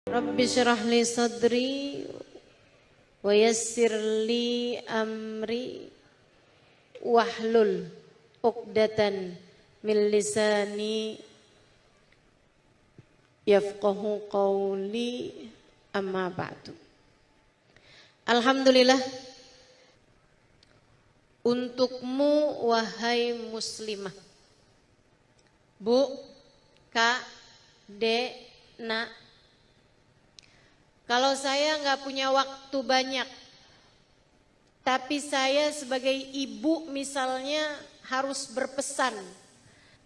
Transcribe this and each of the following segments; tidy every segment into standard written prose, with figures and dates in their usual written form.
Rabbi syrah li sadri wa yassir li amri wahlul uqdatan min lisani yafqahu qawli amma ba'du. Alhamdulillah, untukmu wahai muslimah, Bu, Kak, Dek, Nak, kalau saya nggak punya waktu banyak, tapi saya sebagai ibu misalnya harus berpesan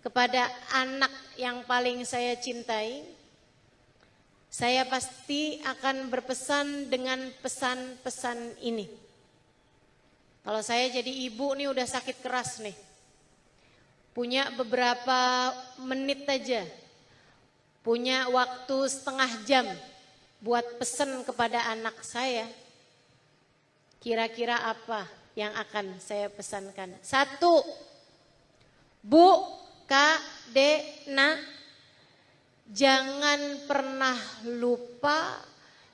kepada anak yang paling saya cintai, saya pasti akan berpesan dengan pesan-pesan ini. Kalau saya jadi ibu nih udah sakit keras nih, punya beberapa menit aja, punya waktu setengah jam buat pesan kepada anak saya, kira-kira apa yang akan saya pesankan? 1, Bu, Kak, Dek, Nak, jangan pernah lupa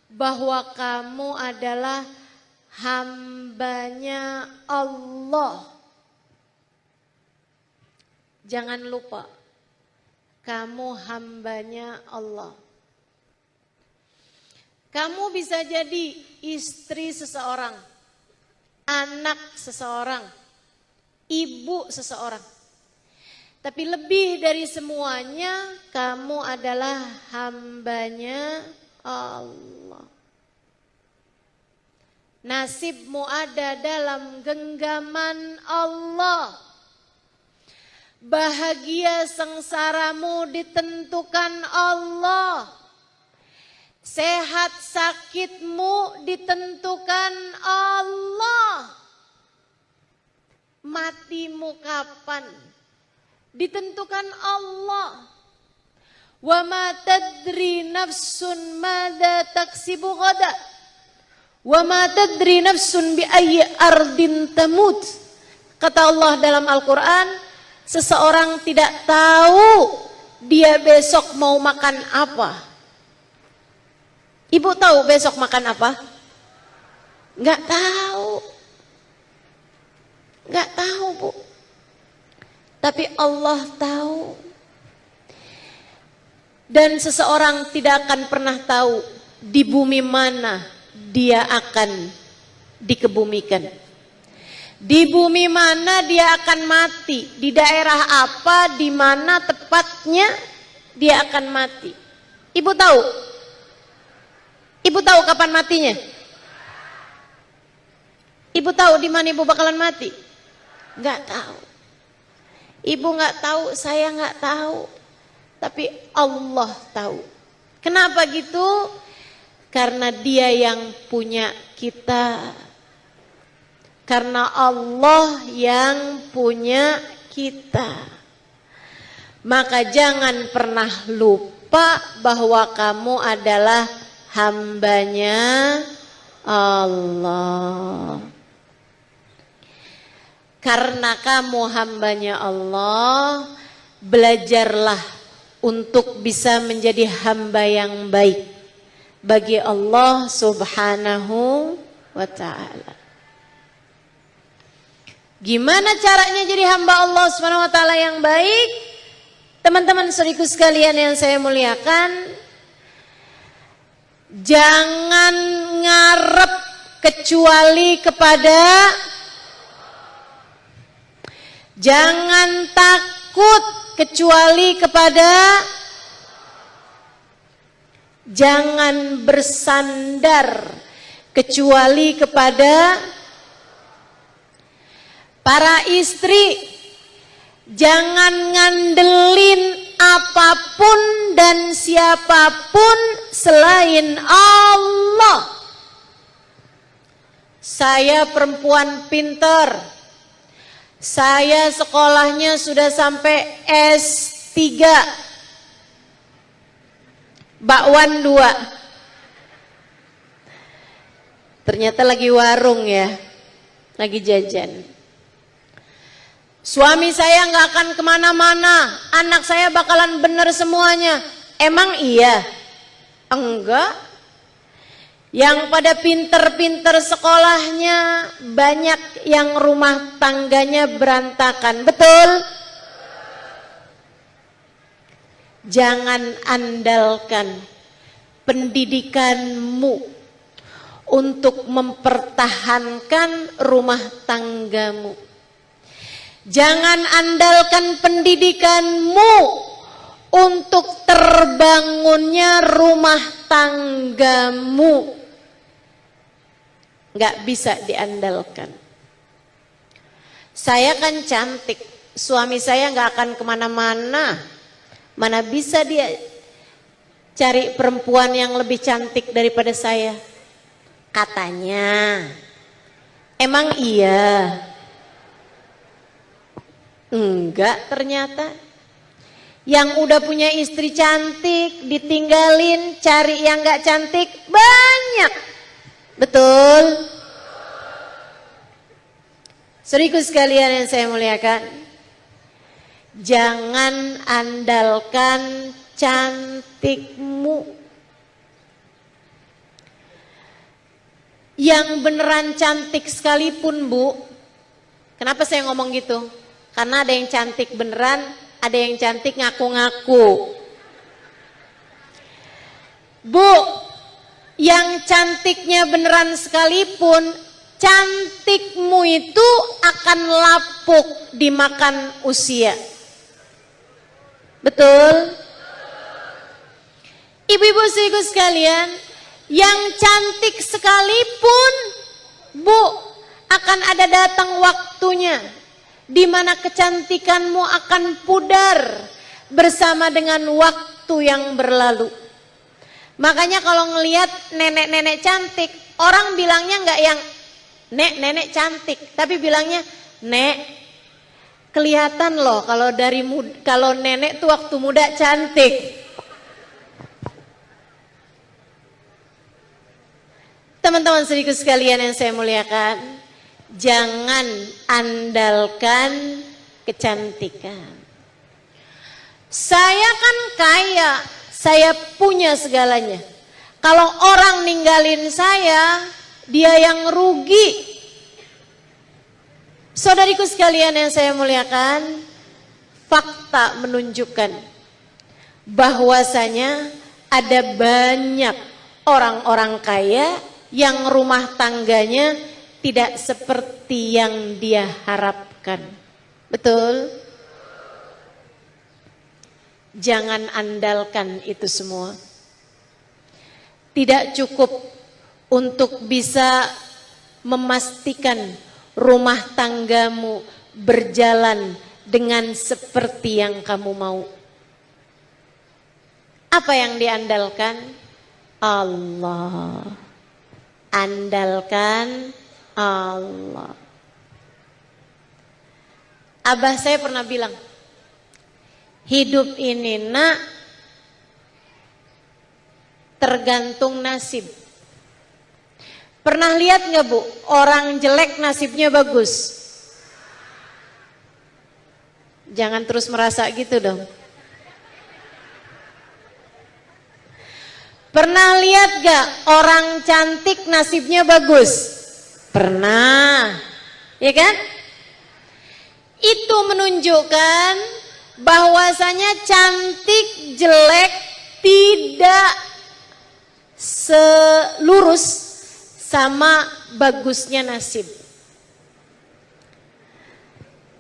bahwa kamu adalah hambanya Allah. Jangan lupa, kamu hambanya Allah. Kamu bisa jadi istri seseorang, anak seseorang, ibu seseorang. Tapi lebih dari semuanya, kamu adalah hambanya Allah. Nasibmu ada dalam genggaman Allah. Bahagia sengsaramu ditentukan Allah. Sehat sakitmu ditentukan Allah. Matimu kapan ditentukan Allah. Wa ma tadri nafsun madza taksibu ghadan. Wa ma tadri nafsun bi ayyi ardin tamut. Kata Allah dalam Al-Qur'an, seseorang tidak tahu dia besok mau makan apa. Ibu tahu besok makan apa? Enggak tahu. Enggak tahu, Bu. Tapi Allah tahu. Dan seseorang tidak akan pernah tahu di bumi mana dia akan dikebumikan. Di bumi mana dia akan mati, di daerah apa, di mana tepatnya dia akan mati. Ibu tahu? Ibu tahu kapan matinya? Ibu tahu di mana ibu bakalan mati? Enggak tahu. Ibu enggak tahu, saya enggak tahu. Tapi Allah tahu. Kenapa gitu? Karena Dia yang punya kita. Karena Allah yang punya kita. Maka jangan pernah lupa bahwa kamu adalah hambanya Allah. Karena kamu hambanya Allah, belajarlah untuk bisa menjadi hamba yang baik bagi Allah Subhanahu wa ta'ala. Gimana caranya jadi hamba Allah Subhanahu wa ta'ala yang baik? Teman-teman saudaraku sekalian yang saya muliakan, jangan ngarep kecuali kepada, jangan takut kecuali kepada, jangan bersandar kecuali kepada. Para istri, jangan ngandelin apapun dan siapapun selain Allah. Saya perempuan pinter, saya sekolahnya sudah sampai S3, bakwan 2. Ternyata lagi warung ya, lagi jajan. Suami saya nggak akan kemana-mana, anak saya bakalan bener semuanya. Emang iya? Enggak. Yang pada pinter-pinter sekolahnya, banyak yang rumah tangganya berantakan. Betul? Jangan andalkan pendidikanmu untuk mempertahankan rumah tanggamu. Jangan andalkan pendidikanmu untuk terbangunnya rumah tanggamu. Nggak bisa diandalkan. Saya kan cantik, suami saya nggak akan kemana-mana. Mana bisa dia cari perempuan yang lebih cantik daripada saya? Katanya. Emang iya? Enggak ternyata. Yang udah punya istri cantik, ditinggalin, cari yang gak cantik, banyak. Betul? Saudaraku sekalian yang saya muliakan, jangan andalkan cantikmu. Yang beneran cantik sekalipun, Bu. Kenapa saya ngomong gitu? Karena ada yang cantik beneran, ada yang cantik ngaku-ngaku. Bu, yang cantiknya beneran sekalipun, cantikmu itu akan lapuk dimakan usia. Betul? Ibu-ibu saudaraku sekalian, yang cantik sekalipun, Bu, akan ada datang waktunya di mana kecantikanmu akan pudar bersama dengan waktu yang berlalu. Makanya kalau ngelihat nenek-nenek cantik, orang bilangnya nggak yang nenek cantik, tapi bilangnya nek, kelihatan loh kalau nenek tuh waktu muda cantik. Teman-teman saudaraku sekalian yang saya muliakan, jangan andalkan kecantikan. Saya kan kaya, saya punya segalanya. Kalau orang ninggalin saya, dia yang rugi. Saudariku sekalian yang saya muliakan, fakta menunjukkan bahwasanya ada banyak orang-orang kaya yang rumah tangganya tidak seperti yang dia harapkan. Betul? Jangan andalkan itu semua. Tidak cukup untuk bisa memastikan rumah tanggamu berjalan dengan seperti yang kamu mau. Apa yang diandalkan? Allah. Andalkan Allah. Abah saya pernah bilang, hidup ini nak tergantung nasib. Pernah lihat nggak Bu, orang jelek nasibnya bagus? Jangan terus merasa gitu dong. Pernah lihat gak orang cantik nasibnya bagus? Pernah, ya kan? Itu menunjukkan bahwasanya cantik jelek tidak selurus sama bagusnya nasib.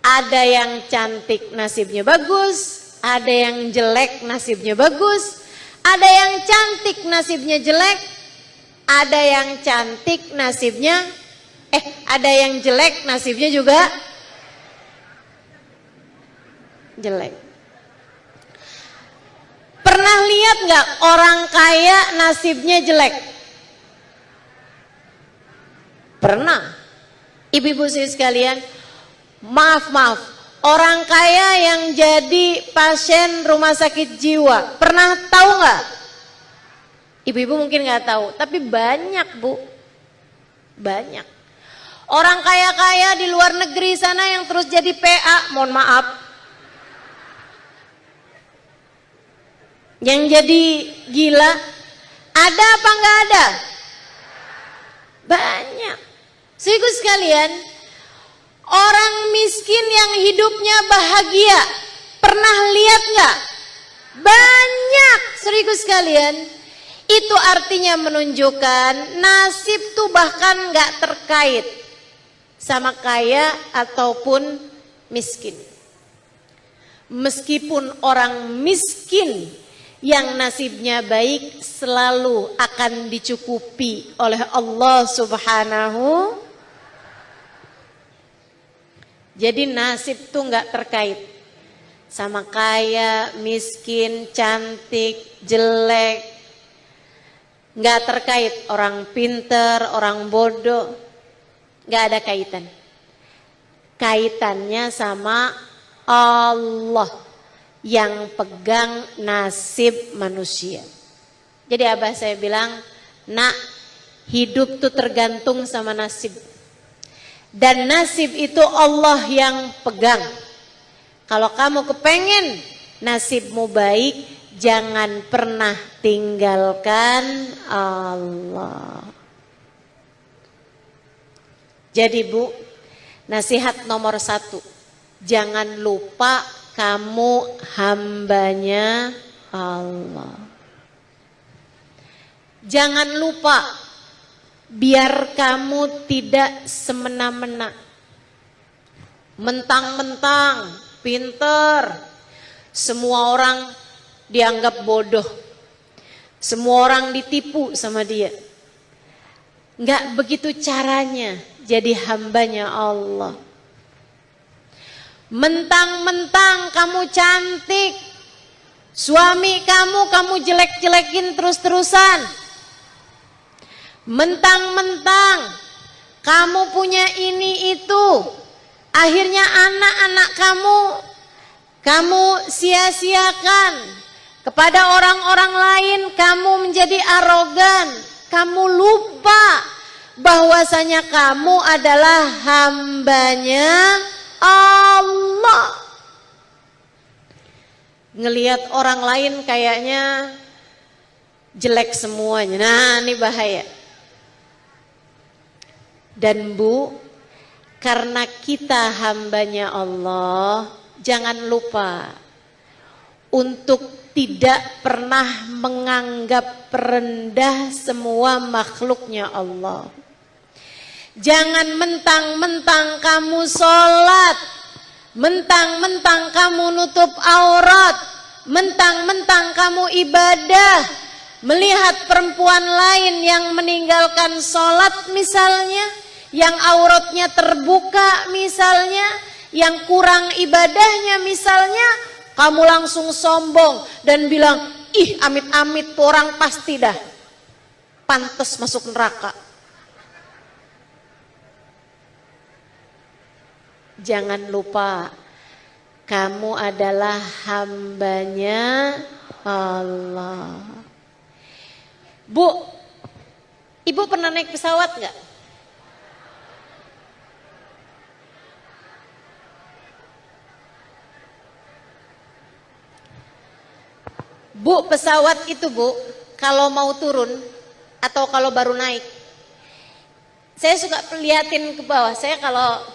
Ada yang cantik nasibnya bagus, ada yang jelek nasibnya bagus. Ada yang cantik nasibnya jelek, ada yang cantik nasibnya, ada yang jelek nasibnya juga jelek. Pernah lihat nggak orang kaya nasibnya jelek? Pernah. Ibu-ibu sekalian, maaf. Orang kaya yang jadi pasien rumah sakit jiwa, pernah tahu nggak? Ibu-ibu mungkin nggak tahu, tapi banyak Bu, banyak. Orang kaya-kaya di luar negeri sana yang terus jadi PA, mohon maaf, yang jadi gila, Ada apa enggak ada? Banyak. Saudaraku sekalian, orang miskin yang hidupnya bahagia, pernah lihat enggak? Banyak, saudaraku sekalian. Itu artinya menunjukkan nasib tuh bahkan enggak terkait sama kaya ataupun miskin. Meskipun orang miskin yang nasibnya baik selalu akan dicukupi oleh Allah Subhanahu. Jadi nasib tuh nggak terkait sama kaya, miskin, cantik, jelek. Nggak terkait orang pinter, orang bodoh. Nggak ada kaitan. Kaitannya sama Allah yang pegang nasib manusia. Jadi abah saya bilang, nak, hidup tuh tergantung sama nasib. Dan nasib itu Allah yang pegang. Kalau kamu kepengen nasibmu baik, jangan pernah tinggalkan Allah. Jadi Bu, nasihat nomor 1, jangan lupa kamu hambanya Allah. Jangan lupa, biar kamu tidak semena-mena, mentang-mentang pinter, semua orang dianggap bodoh, semua orang ditipu sama dia. Enggak begitu caranya jadi hambanya Allah. Mentang-mentang kamu cantik, suami kamu jelek-jelekin terus-terusan. Mentang-mentang kamu punya ini itu, akhirnya anak-anak kamu sia-siakan. Kepada orang-orang lain kamu menjadi arogan, kamu lupa bahwasanya kamu adalah hambanya Allah. Ngelihat orang lain kayaknya jelek semuanya. Nah, ini bahaya. Dan Bu, karena kita hambanya Allah, jangan lupa untuk tidak pernah menganggap rendah semua makhluknya Allah. Jangan mentang-mentang kamu sholat, mentang-mentang kamu nutup aurat, mentang-mentang kamu ibadah, melihat perempuan lain yang meninggalkan sholat misalnya, yang auratnya terbuka misalnya, yang kurang ibadahnya misalnya, kamu langsung sombong dan bilang, ih amit-amit tuh orang pasti dah pantas masuk neraka. Jangan lupa, kamu adalah hambanya Allah. Bu, Ibu pernah naik pesawat nggak? Bu, pesawat itu Bu, kalau mau turun atau kalau baru naik, saya suka liatin ke bawah. Saya kalau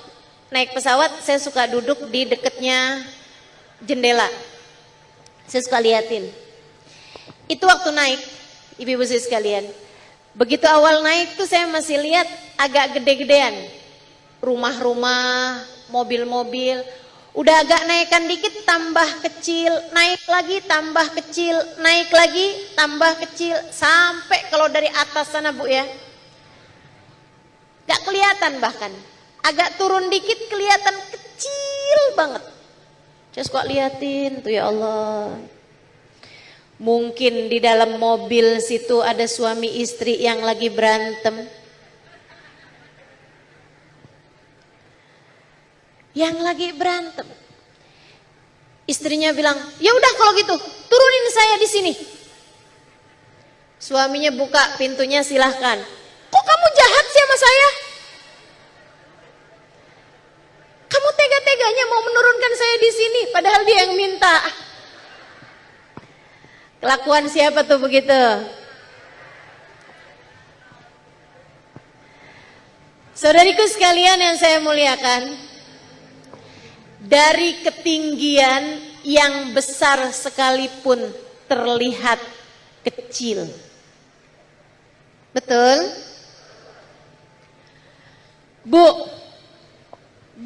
naik pesawat, saya suka duduk di dekatnya jendela. Saya suka liatin. Itu waktu naik, ibu-ibu sekalian, begitu awal naik tuh saya masih lihat agak gede-gedean. Rumah-rumah, mobil-mobil. Udah agak naikkan dikit tambah kecil, naik lagi tambah kecil, naik lagi tambah kecil, sampai kalau dari atas sana Bu ya, gak kelihatan bahkan, agak turun dikit kelihatan kecil banget. Saya suka liatin tuh, ya Allah. Mungkin di dalam mobil situ ada suami istri yang lagi berantem, Istrinya bilang, ya udah kalau gitu turunin saya di sini. Suaminya buka pintunya, silahkan. Kok kamu jahat sih sama saya? Kamu tega-teganya mau menurunkan saya di sini, padahal dia yang minta. Kelakuan siapa tuh begitu? Saudariku sekalian yang saya muliakan, dari ketinggian yang besar sekalipun terlihat kecil. Betul? Bu,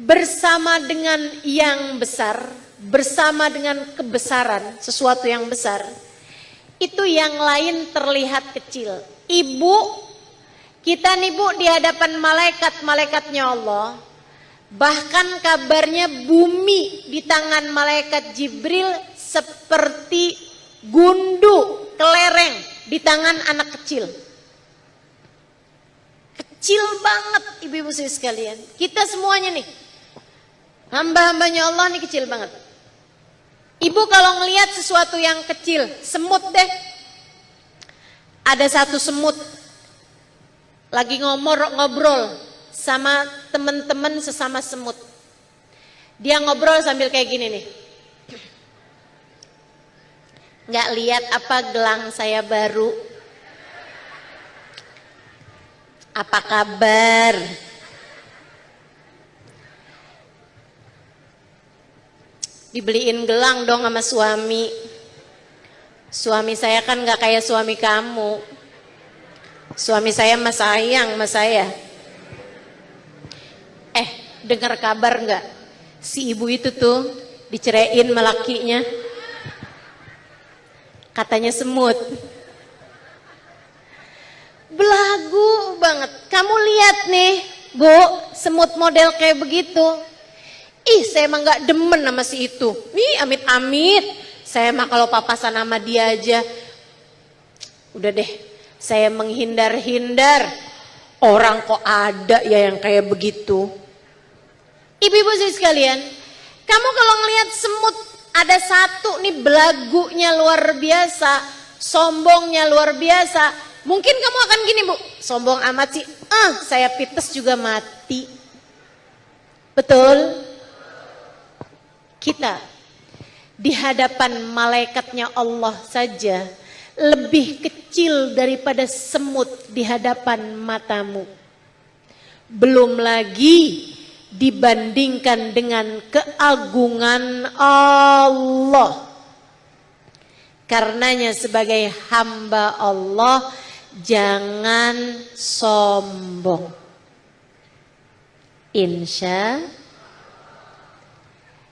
bersama dengan yang besar, bersama dengan kebesaran sesuatu yang besar, itu yang lain terlihat kecil. Ibu, kita nih Bu di hadapan malaikat-malaikatnya Allah, bahkan kabarnya bumi di tangan malaikat Jibril seperti gundu kelereng di tangan anak kecil. Kecil banget ibu-ibu sekalian. Kita semuanya nih, hamba-hambanya Allah nih kecil banget. Ibu kalau ngelihat sesuatu yang kecil, semut deh. Ada satu semut lagi ngobrol sama teman-teman sesama semut. Dia ngobrol sambil kayak gini nih. Nggak lihat apa gelang saya baru? Apa kabar? Dibeliin gelang dong sama suami. Suami saya kan nggak kayak suami kamu. Suami saya mah sayang sama saya. Dengar kabar nggak? Si ibu itu tuh diceraiin sama lakinya. Katanya semut. Belagu banget. Kamu lihat nih, Bu, semut model kayak begitu. Ih, saya mah nggak demen sama si itu. Ih, amit-amit. Saya mah kalau papasan sama dia aja, udah deh, saya menghindar-hindar. Orang kok ada ya yang kayak begitu. Ibu-ibu sekalian, kamu kalau ngelihat semut ada satu nih belagunya luar biasa, sombongnya luar biasa, mungkin kamu akan gini Bu, sombong amat sih, saya pites juga mati. Betul? Kita di hadapan malaikatnya Allah saja lebih kecil daripada semut di hadapan matamu. Belum lagi dibandingkan dengan keagungan Allah. Karenanya sebagai hamba Allah jangan sombong. Insya.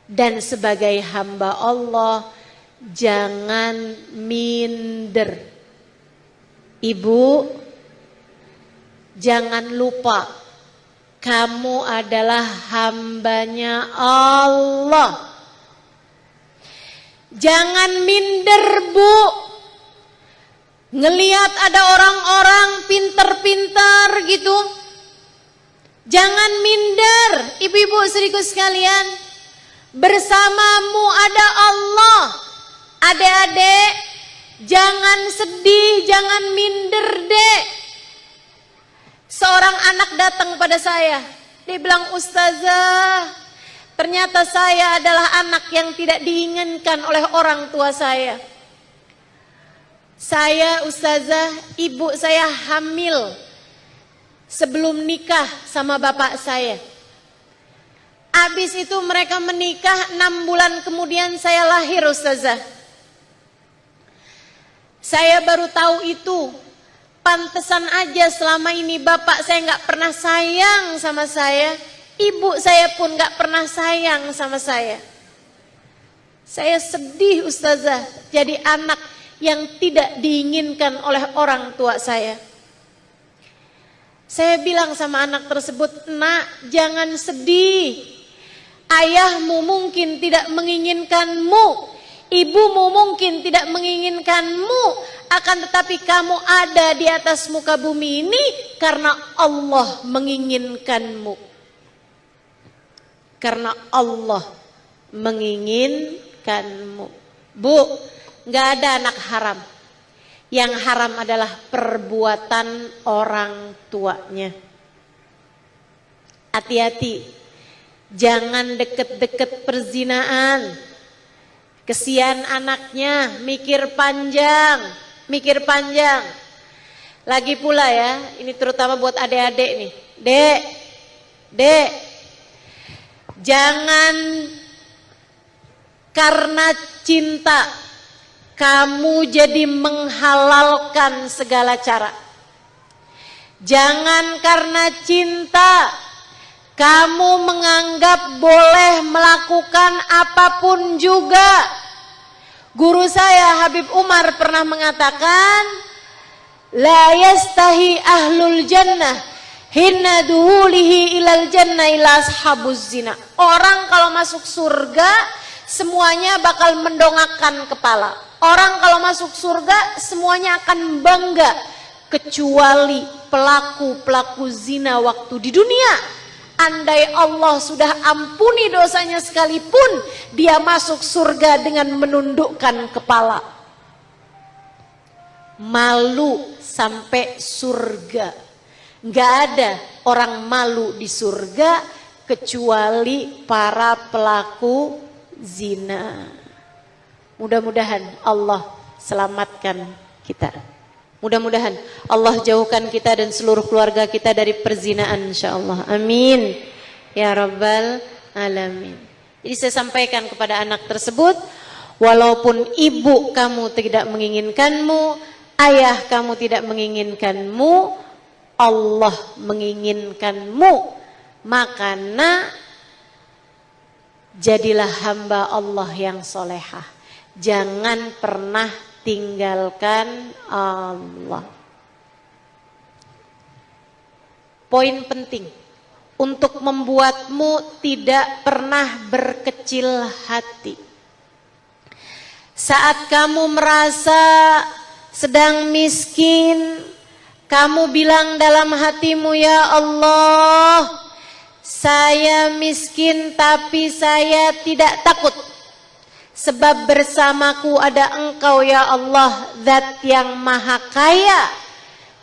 Dan sebagai hamba Allah jangan minder. Ibu, jangan lupa kamu adalah hambanya Allah. Jangan minder Bu. Ngelihat ada orang-orang pinter-pinter gitu. Jangan minder, ibu-ibu saudariku sekalian. Bersamamu ada Allah. Adik-adik, jangan sedih, jangan minder dek. Seorang anak datang pada saya. Dia bilang, Ustazah, ternyata saya adalah anak yang tidak diinginkan oleh orang tua saya. Saya, Ustazah, ibu saya hamil sebelum nikah sama bapak saya. Habis itu mereka menikah, 6 bulan kemudian saya lahir, Ustazah. Saya baru tahu itu. Pantesan aja selama ini bapak saya nggak pernah sayang sama saya. Ibu saya pun nggak pernah sayang sama saya. Saya sedih, Ustazah, jadi anak yang tidak diinginkan oleh orang tua saya. Saya bilang sama anak tersebut, Nak, jangan sedih. Ayahmu mungkin tidak menginginkanmu, ibumu mungkin tidak menginginkanmu, akan tetapi kamu ada di atas muka bumi ini karena Allah menginginkanmu. Karena Allah menginginkanmu. Bu, nggak ada anak haram. Yang haram adalah perbuatan orang tuanya. Hati-hati. Jangan deket-deket perzinaan. Kesian anaknya, mikir panjang. Lagi pula ya, ini terutama buat adik-adik nih. Dek, Dek, jangan karena cinta kamu jadi menghalalkan segala cara. Jangan karena cinta kamu menganggap boleh melakukan apapun juga. Guru saya Habib Umar pernah mengatakan, la yastahi ahlul jannah hina duhulihi ilal jannah ila ashabuz zina. Orang kalau masuk surga semuanya bakal mendongakkan kepala. Orang kalau masuk surga semuanya akan bangga, kecuali pelaku-pelaku zina waktu di dunia. Andai Allah sudah ampuni dosanya sekalipun, dia masuk surga dengan menundukkan kepala. Malu sampai surga. Nggak ada orang malu di surga kecuali para pelaku zina. Mudah-mudahan Allah selamatkan kita. Mudah-mudahan Allah jauhkan kita dan seluruh keluarga kita dari perzinaan, insyaallah. Amin ya rabbal alamin. Jadi saya sampaikan kepada anak tersebut, walaupun ibu kamu tidak menginginkanmu, ayah kamu tidak menginginkanmu, Allah menginginkanmu. Makanya jadilah hamba Allah yang solehah. Jangan pernah tinggalkan Allah. Poin penting untuk membuatmu tidak pernah berkecil hati. Saat kamu merasa sedang miskin, kamu bilang dalam hatimu, ya Allah, saya miskin tapi saya tidak takut. Sebab bersamaku ada Engkau ya Allah, Zat yang maha kaya.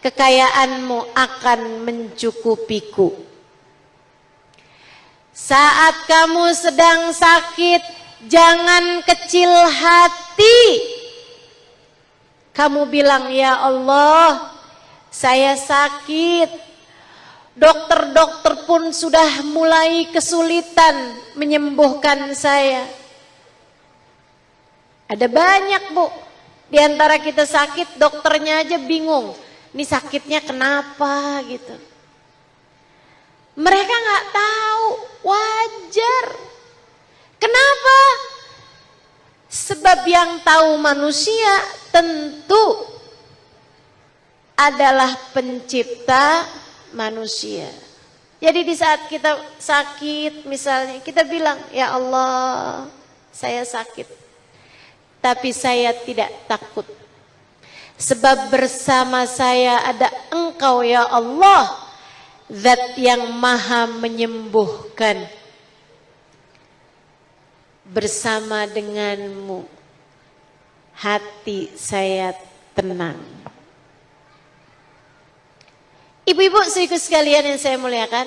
Kekayaanmu akan mencukupiku. Saat kamu sedang sakit, jangan kecil hati. Kamu bilang, ya Allah, saya sakit. Dokter-dokter pun sudah mulai kesulitan menyembuhkan saya. Ada banyak bu, di antara kita sakit, dokternya aja bingung, ini sakitnya kenapa gitu. Mereka nggak tahu, wajar. Kenapa? Sebab yang tahu manusia tentu adalah pencipta manusia. Jadi di saat kita sakit misalnya, kita bilang, ya Allah, saya sakit. Tapi saya tidak takut. Sebab bersama saya ada Engkau ya Allah, Zat yang maha menyembuhkan. Bersama denganmu hati saya tenang. Ibu-ibu saudaraku sekalian yang saya muliakan,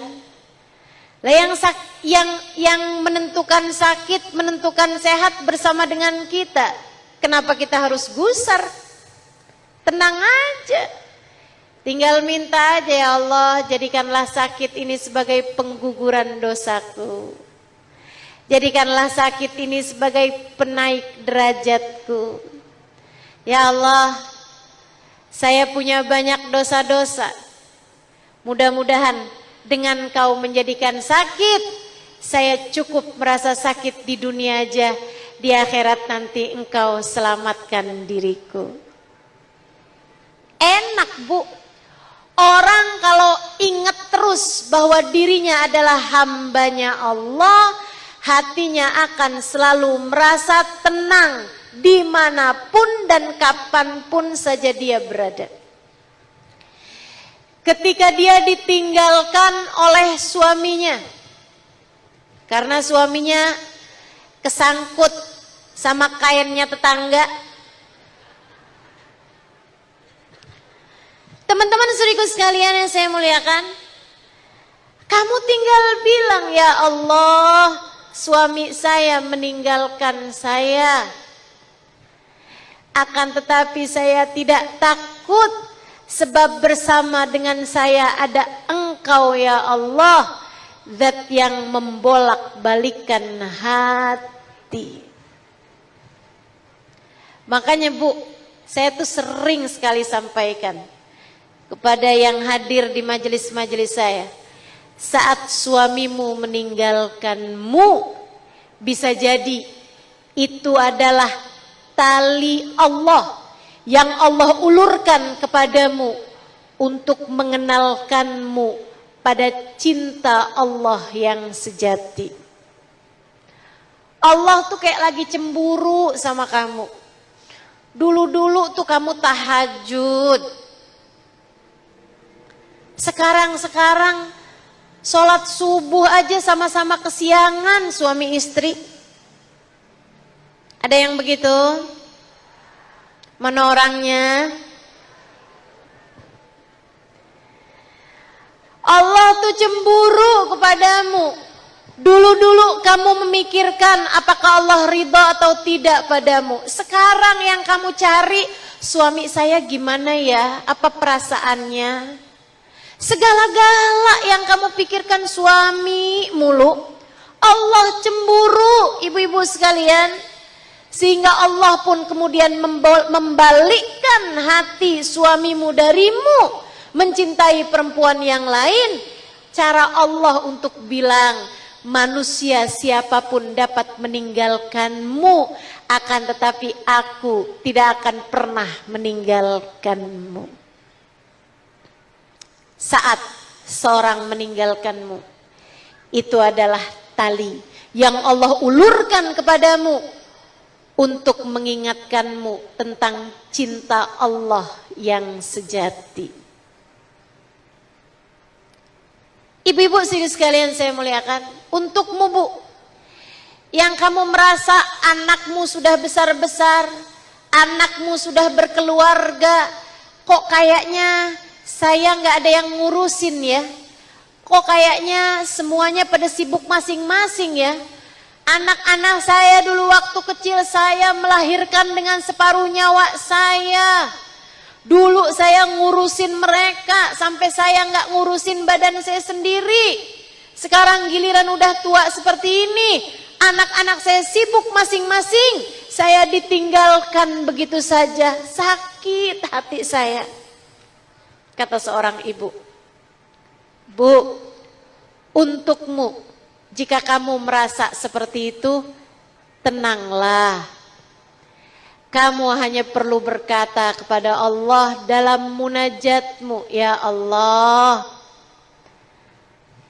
yang menentukan sakit, menentukan sehat bersama dengan kita. Kenapa kita harus gusar? Tenang aja. Tinggal minta aja, ya Allah, jadikanlah sakit ini sebagai pengguguran dosaku. Jadikanlah sakit ini sebagai penaik derajatku. Ya Allah, saya punya banyak dosa-dosa. Mudah-mudahan dengan Kau menjadikan sakit, saya cukup merasa sakit di dunia aja. Di akhirat nanti Engkau selamatkan diriku. Enak bu. Orang kalau ingat terus bahwa dirinya adalah hambanya Allah, hatinya akan selalu merasa tenang dimanapun dan kapanpun saja dia berada. Ketika dia ditinggalkan oleh suaminya, karena suaminya kesangkut sama kainnya tetangga. Teman-teman saudaraku sekalian yang saya muliakan, kamu tinggal bilang, ya Allah, suami saya meninggalkan saya. Akan tetapi saya tidak takut, sebab bersama dengan saya ada Engkau ya Allah, zat yang membolak-balikan hati. Makanya Bu, saya tuh sering sekali sampaikan kepada yang hadir di majelis-majelis saya, saat suamimu meninggalkanmu, bisa jadi itu adalah tali Allah yang Allah ulurkan kepadamu untuk mengenalkanmu pada cinta Allah yang sejati. Allah tuh kayak lagi cemburu sama kamu. Dulu-dulu tuh kamu tahajud. Sekarang sholat subuh aja sama-sama kesiangan suami istri. Ada yang begitu? Mana orangnya? Allah tuh cemburu kepadamu. Dulu-dulu kamu memikirkan apakah Allah ridha atau tidak padamu. Sekarang yang kamu cari, suami saya gimana ya? Apa perasaannya? Segala-gala yang kamu pikirkan suami mulu. Allah cemburu, ibu-ibu sekalian. Sehingga Allah pun kemudian membalikkan hati suamimu darimu mencintai perempuan yang lain. Cara Allah untuk bilang, manusia siapapun dapat meninggalkanmu, akan tetapi aku tidak akan pernah meninggalkanmu. Saat seorang meninggalkanmu, itu adalah tali yang Allah ulurkan kepadamu untuk mengingatkanmu tentang cinta Allah yang sejati. Ibu-ibu sini sekalian saya muliakan, untukmu Bu, yang kamu merasa anakmu sudah besar-besar, anakmu sudah berkeluarga, kok kayaknya saya nggak ada yang ngurusin ya, kok kayaknya semuanya pada sibuk masing-masing ya. Anak-anak saya dulu waktu kecil saya melahirkan dengan separuh nyawa saya. Dulu saya ngurusin mereka sampai saya nggak ngurusin badan saya sendiri. Sekarang giliran udah tua seperti ini, anak-anak saya sibuk masing-masing, saya ditinggalkan begitu saja. Sakit hati saya. Kata seorang ibu, Bu, untukmu, jika kamu merasa seperti itu, tenanglah. Kamu hanya perlu berkata kepada Allah dalam munajatmu, ya Allah,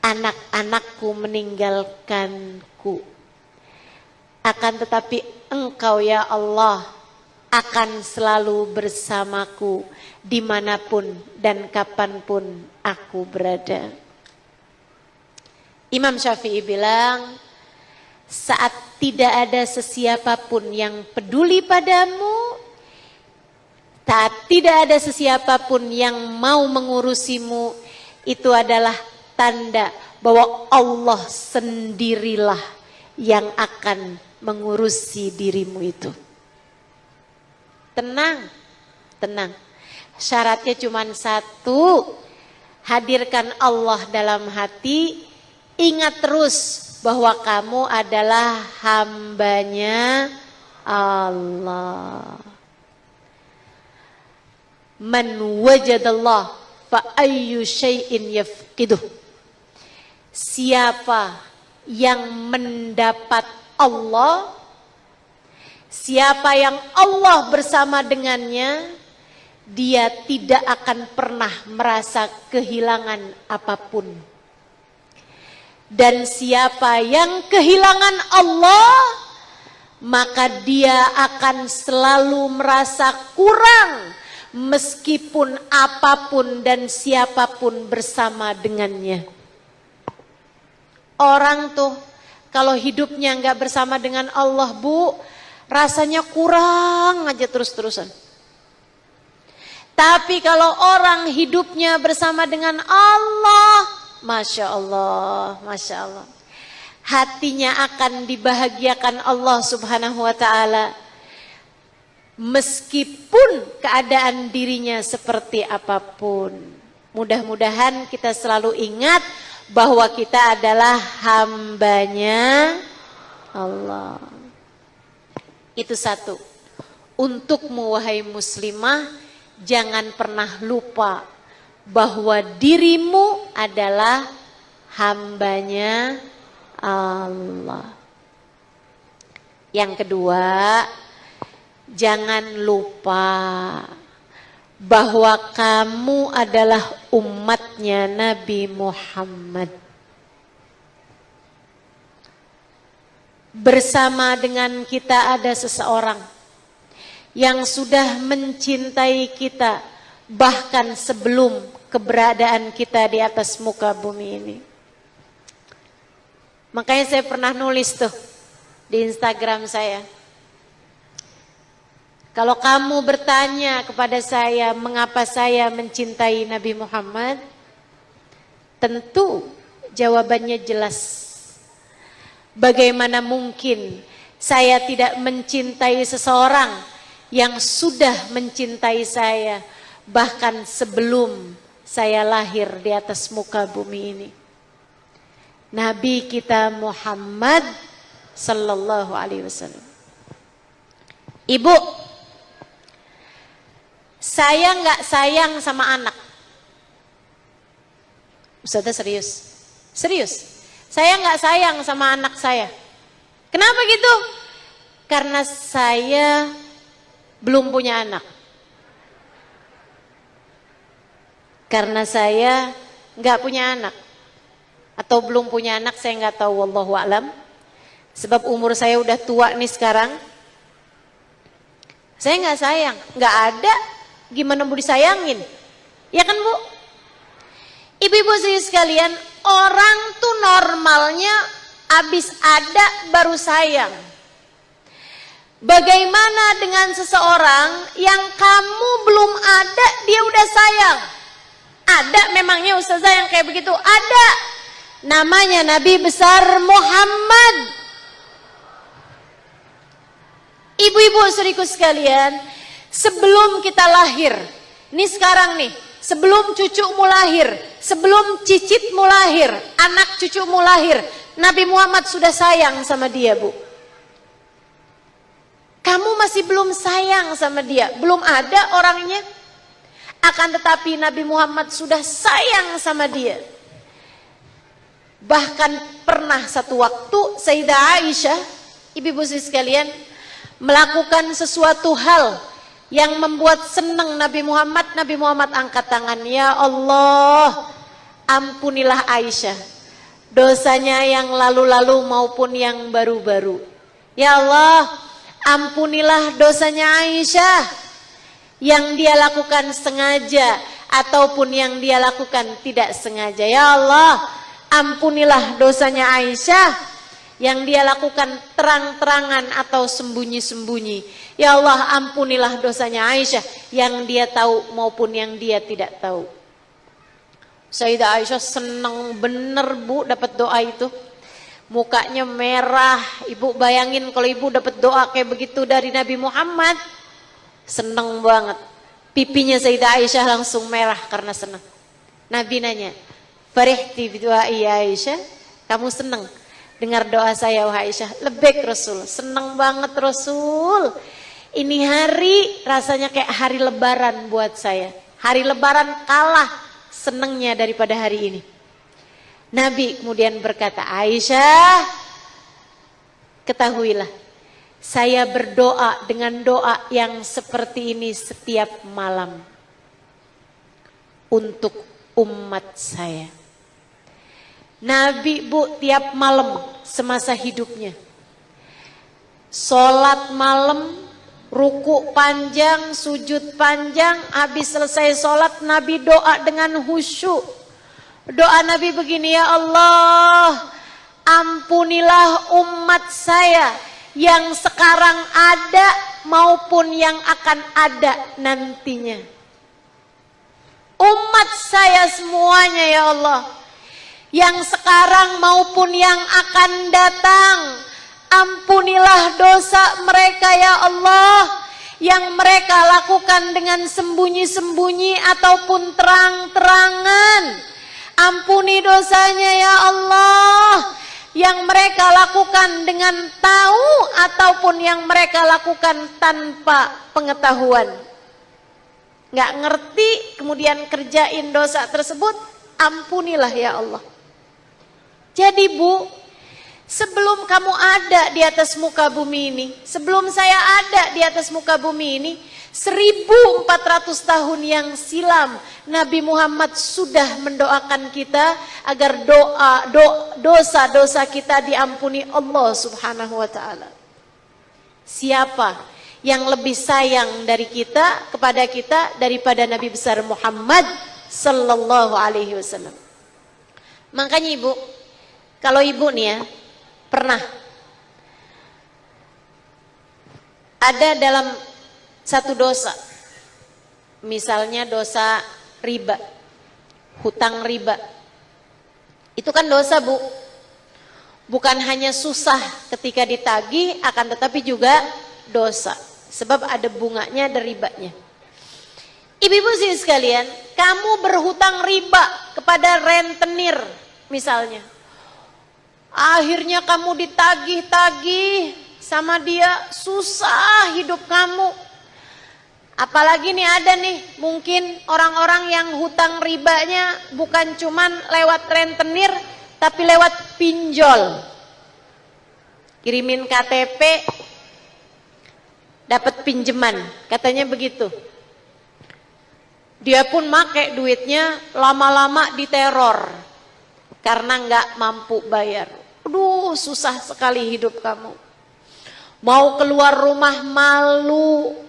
anak-anakku meninggalkanku. Akan tetapi Engkau ya Allah akan selalu bersamaku dimanapun dan kapanpun aku berada. Imam Syafi'i bilang, saat tidak ada sesiapapun yang peduli padamu, saat tidak ada sesiapapun yang mau mengurusimu, itu adalah tanda bahwa Allah sendirilah yang akan mengurusi dirimu itu. Tenang, tenang. Syaratnya cuma satu, hadirkan Allah dalam hati. Ingat terus bahwa kamu adalah hambanya Allah. Man wajadallah fa ayyu syai'in yafqiduh. Siapa yang mendapat Allah, siapa yang Allah bersama dengannya, dia tidak akan pernah merasa kehilangan apapun. Dan siapa yang kehilangan Allah, maka dia akan selalu merasa kurang meskipun apapun dan siapapun bersama dengannya. Orang tuh kalau hidupnya nggak bersama dengan Allah, Bu, rasanya kurang aja terus-terusan. Tapi kalau orang hidupnya bersama dengan Allah, Masya Allah, Masya Allah, hatinya akan dibahagiakan Allah Subhanahu wa ta'ala, meskipun keadaan dirinya seperti apapun. Mudah-mudahan kita selalu ingat bahwa kita adalah hambanya Allah. Itu satu. Untukmu wahai muslimah, jangan pernah lupa bahwa dirimu adalah hambanya Allah. Yang kedua, jangan lupa bahwa kamu adalah umatnya Nabi Muhammad. Bersama dengan kita ada seseorang yang sudah mencintai kita bahkan sebelum keberadaan kita di atas muka bumi ini. Makanya saya pernah nulis tuh di Instagram saya. Kalau kamu bertanya kepada saya mengapa saya mencintai Nabi Muhammad, tentu jawabannya jelas. Bagaimana mungkin saya tidak mencintai seseorang yang sudah mencintai saya bahkan sebelum saya lahir di atas muka bumi ini. Nabi kita Muhammad sallallahu alaihi wasallam. Ibu, saya nggak sayang sama anak. Ustazah serius? Serius? Saya nggak sayang sama anak saya. Kenapa gitu? Karena saya belum punya anak. Karena saya nggak punya anak. Atau belum punya anak, saya nggak tahu, wallahu a'lam. Sebab umur saya udah tua nih sekarang. Saya nggak sayang, nggak ada. Gimana mau disayangin? Ya kan Bu? Ibu-ibu sekalian, orang tuh normalnya abis ada baru sayang. Bagaimana dengan seseorang yang kamu belum ada, dia udah sayang? Ada memangnya ustazah yang kayak begitu? Ada. Namanya Nabi besar Muhammad. Ibu-ibu saudariku sekalian, sebelum kita lahir, ini sekarang nih, sebelum cucumu lahir, sebelum cicitmu lahir, anak cucumu lahir, Nabi Muhammad sudah sayang sama dia, Bu. Kamu masih belum sayang sama dia, belum ada orangnya. Akan tetapi Nabi Muhammad sudah sayang sama dia. Bahkan pernah satu waktu Sayyidah Aisyah, ibu-ibu sekalian, melakukan sesuatu hal yang membuat senang Nabi Muhammad. Nabi Muhammad angkat tangan, ya Allah, ampunilah Aisyah, dosanya yang lalu-lalu maupun yang baru-baru. Ya Allah, ampunilah dosanya Aisyah, yang dia lakukan sengaja ataupun yang dia lakukan tidak sengaja. Ya Allah, ampunilah dosanya Aisyah, yang dia lakukan terang-terangan atau sembunyi-sembunyi. Ya Allah, ampunilah dosanya Aisyah, yang dia tahu maupun yang dia tidak tahu. Sayyidah Aisyah senang bener Bu dapat doa itu. Mukanya merah. Ibu bayangin kalau ibu dapat doa kayak begitu dari Nabi Muhammad. Senang banget. Pipinya Sayyidah Aisyah langsung merah karena senang. Nabi nanya, farihti bidu'ai Aisyah, kamu senang dengar doa saya wahai Aisyah? Lebek Rasul, senang banget Rasul. Ini hari rasanya kayak hari lebaran buat saya. Hari lebaran kalah senangnya daripada hari ini. Nabi kemudian berkata, Aisyah, ketahuilah, saya berdoa dengan doa yang seperti ini setiap malam untuk umat saya. Nabi Bu tiap malam semasa hidupnya, sholat malam, ruku panjang, sujud panjang, habis selesai sholat Nabi doa dengan khusyuk. Doa Nabi begini, ya Allah, ampunilah umat saya yang sekarang ada maupun yang akan ada nantinya. Umat saya semuanya ya Allah, yang sekarang maupun yang akan datang, ampunilah dosa mereka ya Allah, yang mereka lakukan dengan sembunyi-sembunyi ataupun terang-terangan. Ampuni dosa dosa-dosanya ya Allah, yang mereka lakukan dengan tahu ataupun yang mereka lakukan tanpa pengetahuan. Nggak ngerti kemudian kerjain dosa tersebut, ampunilah ya Allah. Jadi Bu, sebelum kamu ada di atas muka bumi ini, sebelum saya ada di atas muka bumi ini, 1400 tahun yang silam Nabi Muhammad sudah mendoakan kita agar dosa-dosa kita diampuni Allah Subhanahu wa taala. Siapa yang lebih sayang dari kita kepada kita daripada Nabi besar Muhammad sallallahu alaihi wasallam? Makanya Ibu, kalau Ibu nih ya pernah ada dalam satu dosa, misalnya dosa riba, hutang riba, itu kan dosa Bu. Bukan hanya susah ketika ditagih, akan tetapi juga dosa, sebab ada bunganya, ada ribanya. Ibu-ibu sih sekalian, kamu berhutang riba kepada rentenir misalnya, akhirnya kamu ditagih-tagih sama dia, susah hidup kamu. Apalagi nih ada nih mungkin orang-orang yang hutang ribanya bukan cuman lewat rentenir, tapi lewat pinjol. Kirimin KTP, dapat pinjaman, katanya begitu. Dia pun make duitnya, lama-lama diteror karena nggak mampu bayar. Aduh, susah sekali hidup kamu. Mau keluar rumah malu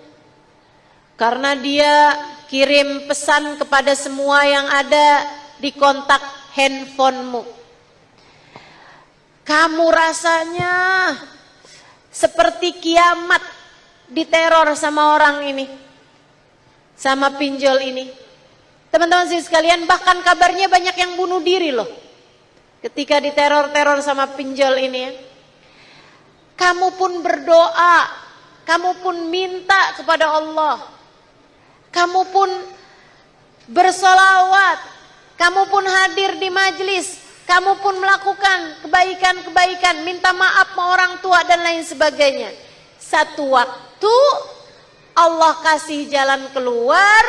karena dia kirim pesan kepada semua yang ada di kontak handphonemu. Kamu rasanya seperti kiamat diteror sama orang ini, sama pinjol ini. Teman-teman sekalian, bahkan kabarnya banyak yang bunuh diri loh ketika diteror-teror sama pinjol ini ya. Kamu pun berdoa, kamu pun minta kepada Allah, kamu pun bersolawat, kamu pun hadir di majelis, kamu pun melakukan kebaikan-kebaikan, minta maaf sama orang tua dan lain sebagainya. Satu waktu Allah kasih jalan keluar,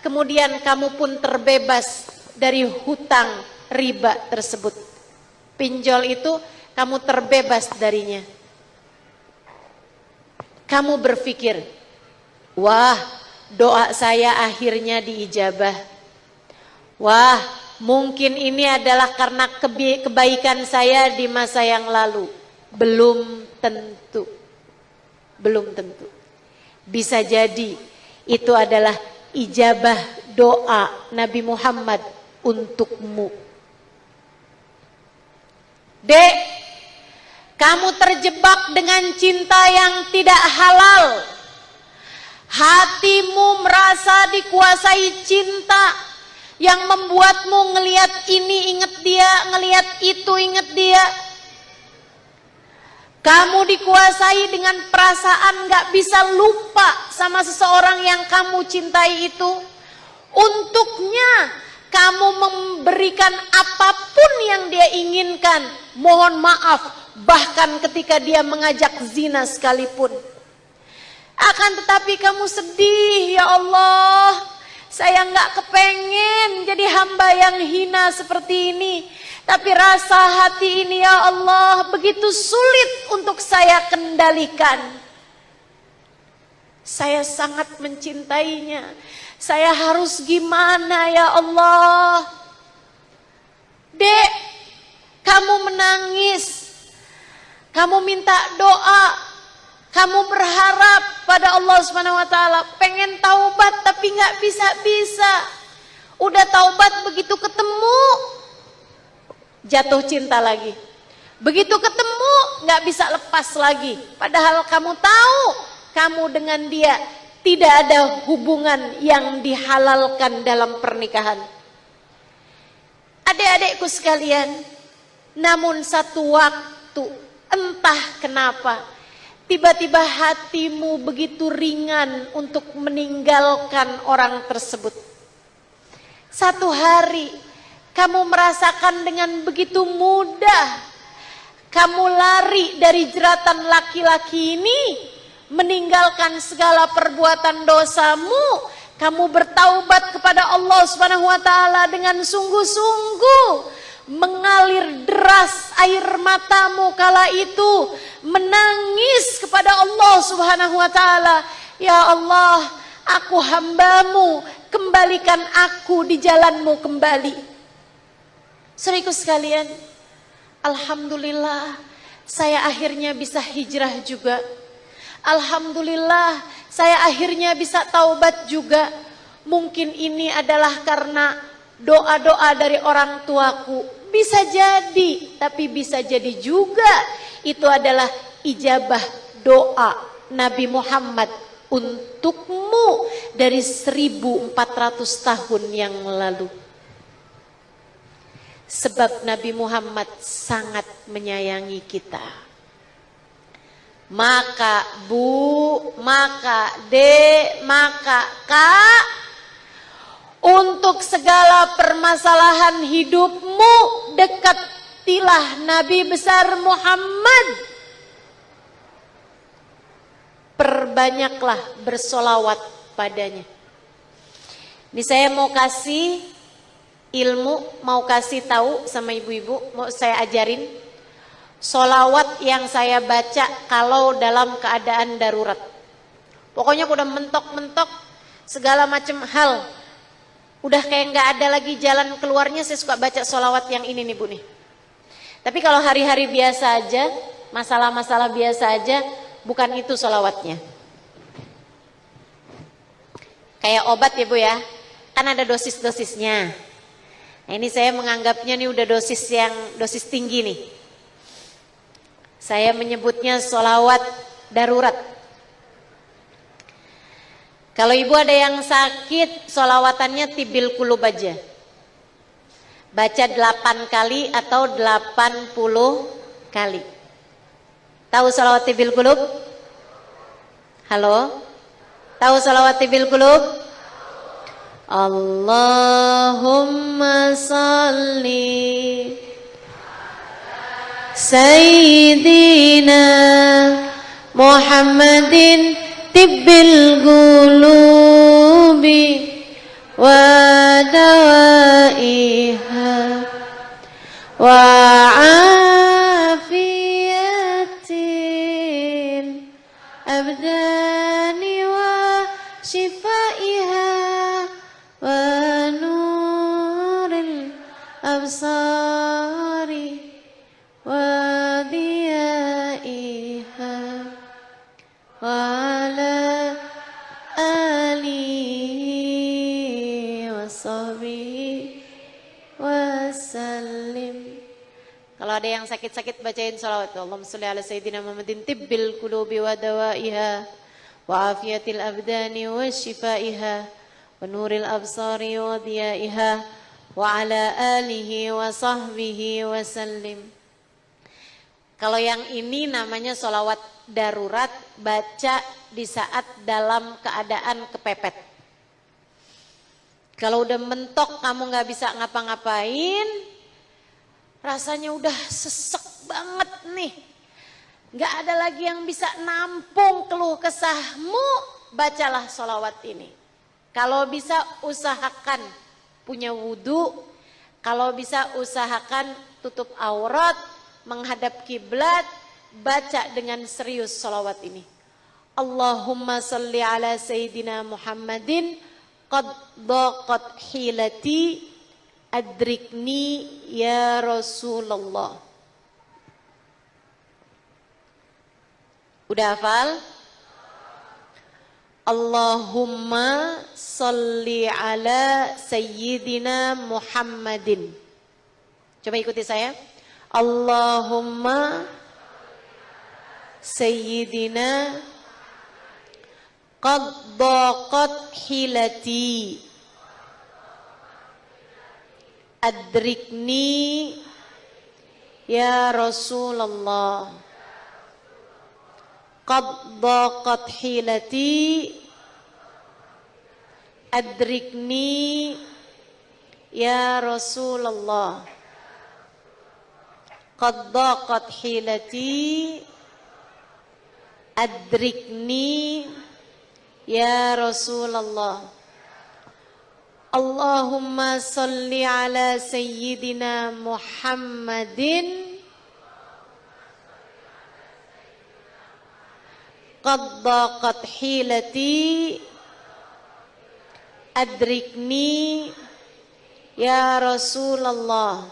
kemudian kamu pun terbebas dari hutang riba tersebut. Pinjol itu kamu terbebas darinya. Kamu berpikir, wah, doa saya akhirnya diijabah. Wah, mungkin ini adalah karena kebaikan saya di masa yang lalu. Belum tentu. Belum tentu. Bisa jadi itu adalah ijabah doa Nabi Muhammad untukmu. Dek, kamu terjebak dengan cinta yang tidak halal. Hatimu merasa dikuasai cinta yang membuatmu ngelihat ini ingat dia, ngelihat itu ingat dia. Kamu dikuasai dengan perasaan gak bisa lupa sama seseorang yang kamu cintai itu. Untuknya kamu memberikan apapun yang dia inginkan. Mohon maaf, bahkan ketika dia mengajak zina sekalipun. Akan tetapi kamu sedih, ya Allah, saya gak kepengen jadi hamba yang hina seperti ini. Tapi rasa hati ini ya Allah begitu sulit untuk saya kendalikan. Saya sangat mencintainya. Saya harus gimana ya Allah? Dek, kamu menangis. Kamu minta doa. Kamu berharap pada Allah Subhanahu wa taala, pengen taubat tapi nggak bisa-bisa. Udah taubat begitu ketemu jatuh cinta lagi. Begitu ketemu nggak bisa lepas lagi. Padahal kamu tahu kamu dengan dia tidak ada hubungan yang dihalalkan dalam pernikahan. Adik-adikku sekalian, namun satu waktu entah kenapa tiba-tiba hatimu begitu ringan untuk meninggalkan orang tersebut. Satu hari kamu merasakan dengan begitu mudah. Kamu lari dari jeratan laki-laki ini, meninggalkan segala perbuatan dosamu. Kamu bertaubat kepada Allah Subhanahu wa taala dengan sungguh-sungguh. Mengalir deras air matamu kala itu, menangis kepada Allah Subhanahu wa taala. Ya Allah, aku hambamu, kembalikan aku di jalanmu kembali. Saudaraku sekalian, alhamdulillah saya akhirnya bisa hijrah juga. Alhamdulillah saya akhirnya bisa taubat juga. Mungkin ini adalah karena doa-doa dari orang tuaku. Bisa jadi, tapi bisa jadi juga itu adalah ijabah doa Nabi Muhammad untukmu dari 1400 tahun yang lalu. Sebab Nabi Muhammad sangat menyayangi kita. Maka Bu, maka Dek, maka Kak, untuk segala permasalahan hidupmu, dekatilah Nabi besar Muhammad. Perbanyaklah bersolawat padanya. Ini saya mau kasih ilmu, mau kasih tahu sama ibu-ibu, mau saya ajarin solawat yang saya baca kalau dalam keadaan darurat. Pokoknya udah mentok-mentok segala macam hal, udah kayak nggak ada lagi jalan keluarnya, saya suka baca solawat yang ini nih Bu nih. Tapi kalau hari-hari biasa aja, masalah-masalah biasa aja, bukan itu solawatnya. Kayak obat ya Bu ya, kan ada dosis-dosisnya. Nah, ini saya menganggapnya nih udah dosis tinggi nih. Saya menyebutnya solawat darurat. Kalau ibu ada yang sakit, sholawatannya tibil kulub aja. Baca 8 kali atau 80 kali. Tahu sholawat tibil kulub? Halo? Tahu sholawat tibil kulub? Allahumma salli Sayyidina Muhammadin tibbil qulubi wa dawaiha wa afiyatil abdani wa shifaiha wa nuril absari wa diyaiha wa ala alihi wa sahbihi wa sallim. Kalau ada yang sakit-sakit bacain sholawat. Allahumma sholli ala sayyidina Muhammadin tibbil qulubi wa dawaiha wa afiyatil abdani wa shifaiha wa nuril absari wa diyaiha wa ala alihi wa sahbihi wa sallim. Kalau yang ini namanya sholawat darurat, baca di saat dalam keadaan kepepet. Kalau udah mentok kamu gak bisa ngapa-ngapain, rasanya udah sesek banget nih, gak ada lagi yang bisa nampung keluh kesahmu, bacalah sholawat ini. Kalau bisa usahakan punya wudhu, kalau bisa usahakan tutup aurat, menghadap kiblat, baca dengan serius sholawat ini. Allahumma salli ala sayyidina Muhammadin qad daqat hilati adrikni ya Rasulullah. Udah hafal? Allahumma salli ala sayyidina Muhammadin. Coba ikuti saya. Allahumma sayyidina qad daqat hilati adrikni ya Rasulullah. Qad daqat hilati adrikni ya Rasulullah. Qad daqat hilati adrikni ya Rasulullah. Allahumma salli ala sayyidina Muhammadin qad daqat hilati adrikni ya Rasulullah.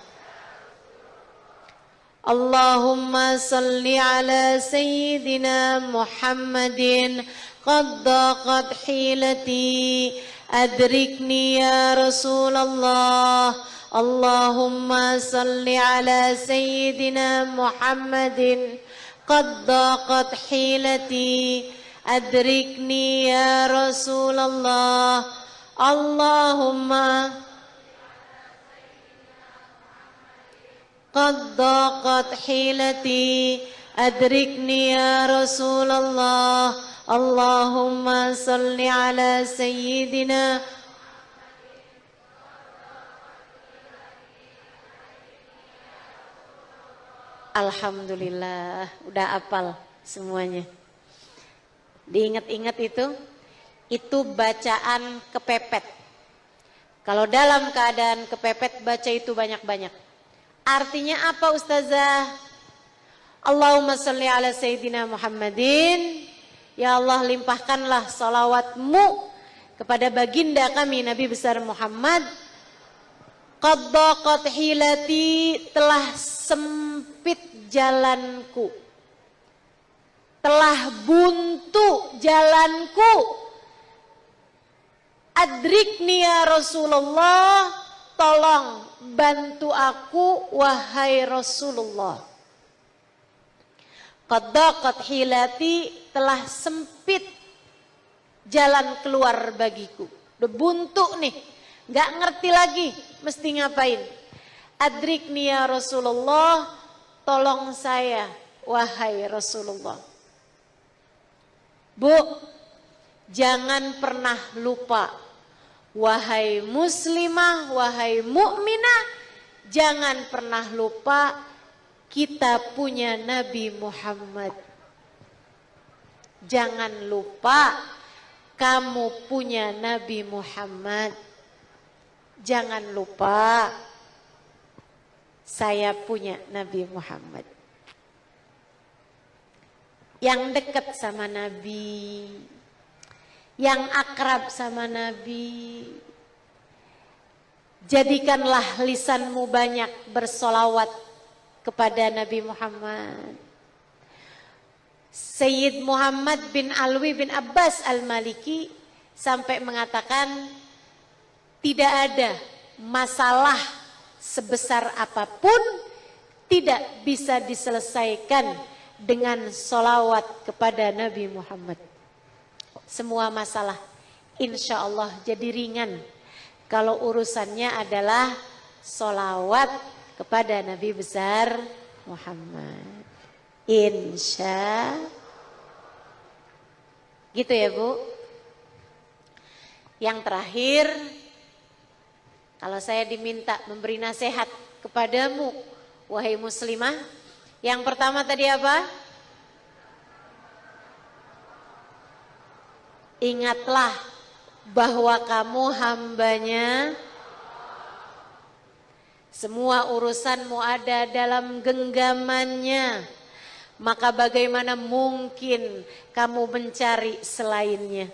Allahumma salli ala sayyidina Muhammadin qad daqat hilati adrikni ya Rasulullah. Allahumma salli ala sayyidina Muhammadin qad daqat hilati adrikni ya Rasulullah. Allahumma qad daqat hilati adrikni ya Rasulullah. Allahumma salli ala sayyidina. Alhamdulillah, udah hafal semuanya. Diingat-ingat itu bacaan kepepet. Kalau dalam keadaan kepepet, baca itu banyak-banyak. Artinya apa Ustazah? Allahumma salli ala sayyidina Muhammadin. Ya Allah, limpahkanlah salawatmu kepada baginda kami Nabi besar Muhammad. Qad daqat hilati, telah sempit jalanku, telah buntu jalanku. Adrikni ya Rasulullah, tolong bantu aku wahai Rasulullah. Qad daqat hilati, telah sempit jalan keluar bagiku. Udah buntu nih, gak ngerti lagi mesti ngapain. Adrikni ya Rasulullah, tolong saya wahai Rasulullah. Bu, jangan pernah lupa, wahai muslimah, wahai mukminah, jangan pernah lupa kita punya Nabi Muhammad. Jangan lupa kamu punya Nabi Muhammad. Jangan lupa saya punya Nabi Muhammad. Yang dekat sama Nabi, yang akrab sama Nabi. Jadikanlah lisanmu banyak bersolawat kepada Nabi Muhammad. Sayyid Muhammad bin Alwi bin Abbas Al-Maliki sampai mengatakan, tidak ada masalah sebesar apapun tidak bisa diselesaikan dengan solawat kepada Nabi Muhammad. Semua masalah insya Allah jadi ringan kalau urusannya adalah solawat kepada Nabi besar Muhammad. Insya gitu ya Bu. Yang terakhir, kalau saya diminta memberi nasihat kepadamu wahai muslimah, yang pertama tadi apa? Ingatlah bahwa kamu hambanya. Semua urusanmu ada dalam genggamannya. Maka bagaimana mungkin kamu mencari selainnya?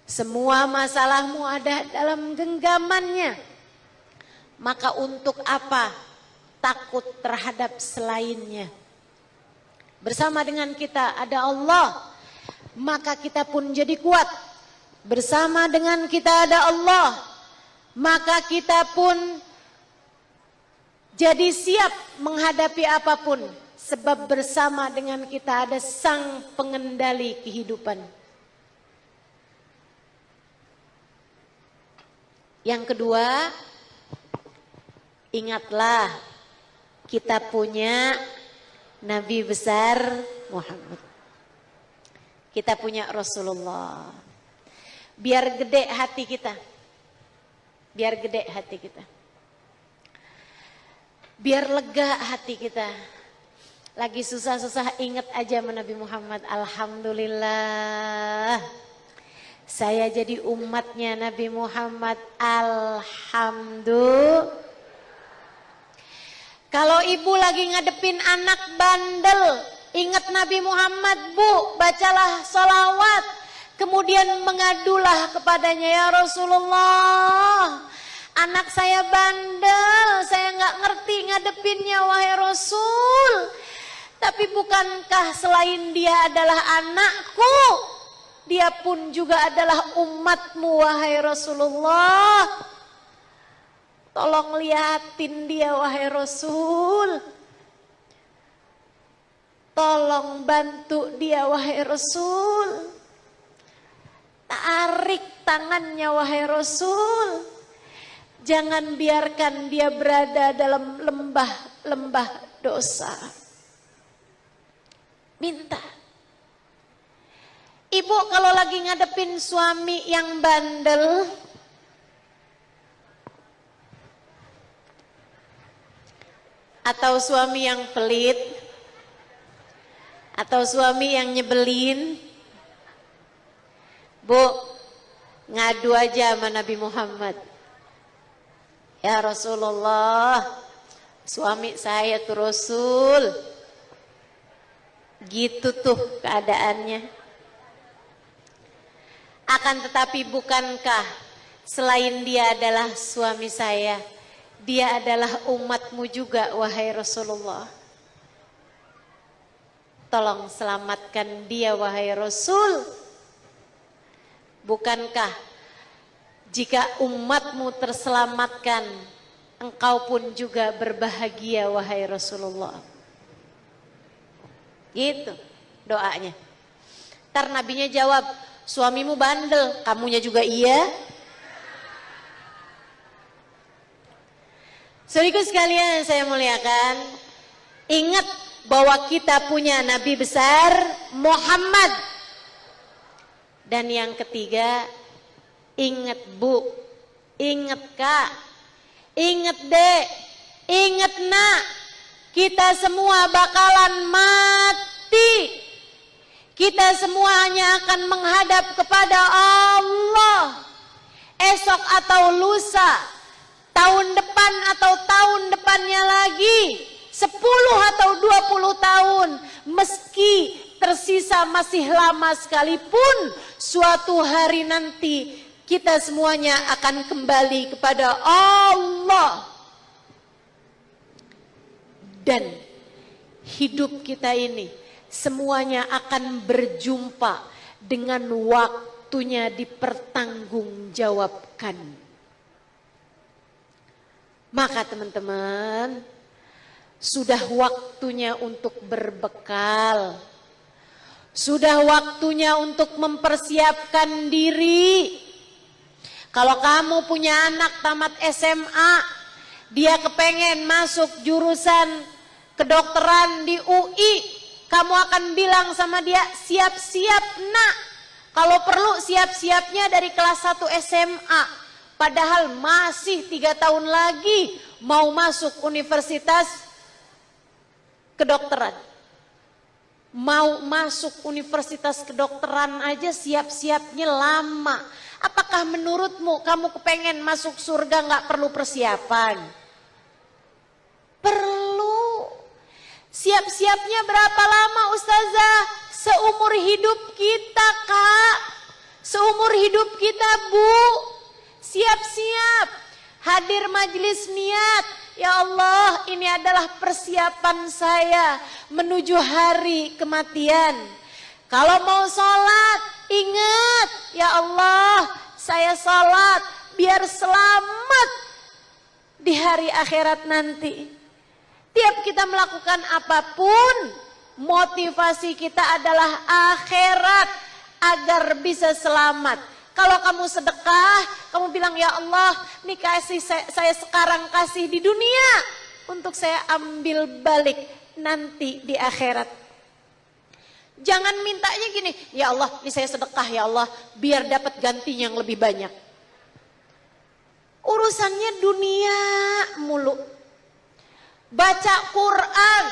Semua masalahmu ada dalam genggamannya. Maka untuk apa takut terhadap selainnya? Bersama dengan kita ada Allah, maka kita pun jadi kuat. Bersama dengan kita ada Allah, maka kita pun jadi siap menghadapi apapun. Sebab bersama dengan kita ada sang pengendali kehidupan. Yang kedua, ingatlah kita punya Nabi besar Muhammad. Kita punya Rasulullah. Biar gede hati kita. biar gede hati kita. Biar lega hati kita. Lagi susah-susah ingat aja sama Nabi Muhammad. Alhamdulillah. Saya jadi umatnya Nabi Muhammad. Alhamdulillah. Kalau ibu lagi ngadepin anak bandel, ingat Nabi Muhammad, Bu, bacalah sholawat. Kemudian mengadulah kepadanya, ya Rasulullah, anak saya bandel, saya nggak ngerti ngadepinnya wahai Rasul. Tapi bukankah selain dia adalah anakku, dia pun juga adalah umatmu wahai Rasulullah. Tolong liatin dia wahai Rasul. Tolong bantu dia wahai Rasul. Tarik tangannya wahai Rasul. Jangan biarkan dia berada dalam lembah-lembah dosa. Minta. Ibu kalau lagi ngadepin suami yang bandel, atau suami yang pelit, atau suami yang nyebelin, Bu, ngadu aja sama Nabi Muhammad. Ya Rasulullah, suami saya tuh Rasul, gitu tuh keadaannya. Akan tetapi bukankah selain dia adalah suami saya, dia adalah umatmu juga wahai Rasulullah. Tolong selamatkan dia wahai Rasul. Bukankah jika umatmu terselamatkan, engkau pun juga berbahagia wahai Rasulullah. Gitu doanya. Ntar nabinya jawab, suamimu bandel, kamunya juga iya. Saudaraku sekalian saya muliakan, ingat bahwa kita punya Nabi besar Muhammad. Dan yang ketiga, ingat Bu, ingat Kak, ingat Dek, ingat Nak, kita semua bakalan mati. Kita semuanya akan menghadap kepada Allah. Esok atau lusa, tahun depan atau tahun depannya lagi, 10 atau 20 tahun, meski tersisa masih lama sekalipun, suatu hari nanti kita semuanya akan kembali kepada Allah. Dan hidup kita ini semuanya akan berjumpa dengan waktunya dipertanggungjawabkan. Maka teman-teman, sudah waktunya untuk berbekal. Sudah waktunya untuk mempersiapkan diri. Kalau kamu punya anak tamat SMA, dia kepengen masuk jurusan kedokteran di UI, kamu akan bilang sama dia, siap-siap nak. Kalau perlu siap-siapnya dari kelas 1 SMA. Padahal masih 3 tahun lagi mau masuk universitas kedokteran. Mau masuk universitas kedokteran aja siap-siapnya lama. Apakah menurutmu kamu kepengen masuk surga nggak perlu persiapan? Perlu. Siap-siapnya berapa lama Ustazah? Seumur hidup kita Kak. Seumur hidup kita Bu. Siap-siap. Hadir majelis niat. Ya Allah, ini adalah persiapan saya menuju hari kematian. Kalau mau sholat, ingat, ya Allah, saya sholat biar selamat di hari akhirat nanti. Tiap kita melakukan apapun, motivasi kita adalah akhirat agar bisa selamat. Kalau kamu sedekah, kamu bilang, ya Allah, nih kasih saya sekarang kasih di dunia untuk saya ambil balik nanti di akhirat. Jangan mintanya gini, ya Allah, ini saya sedekah ya Allah, biar dapat ganti yang lebih banyak. Urusannya dunia mulu. Baca Quran,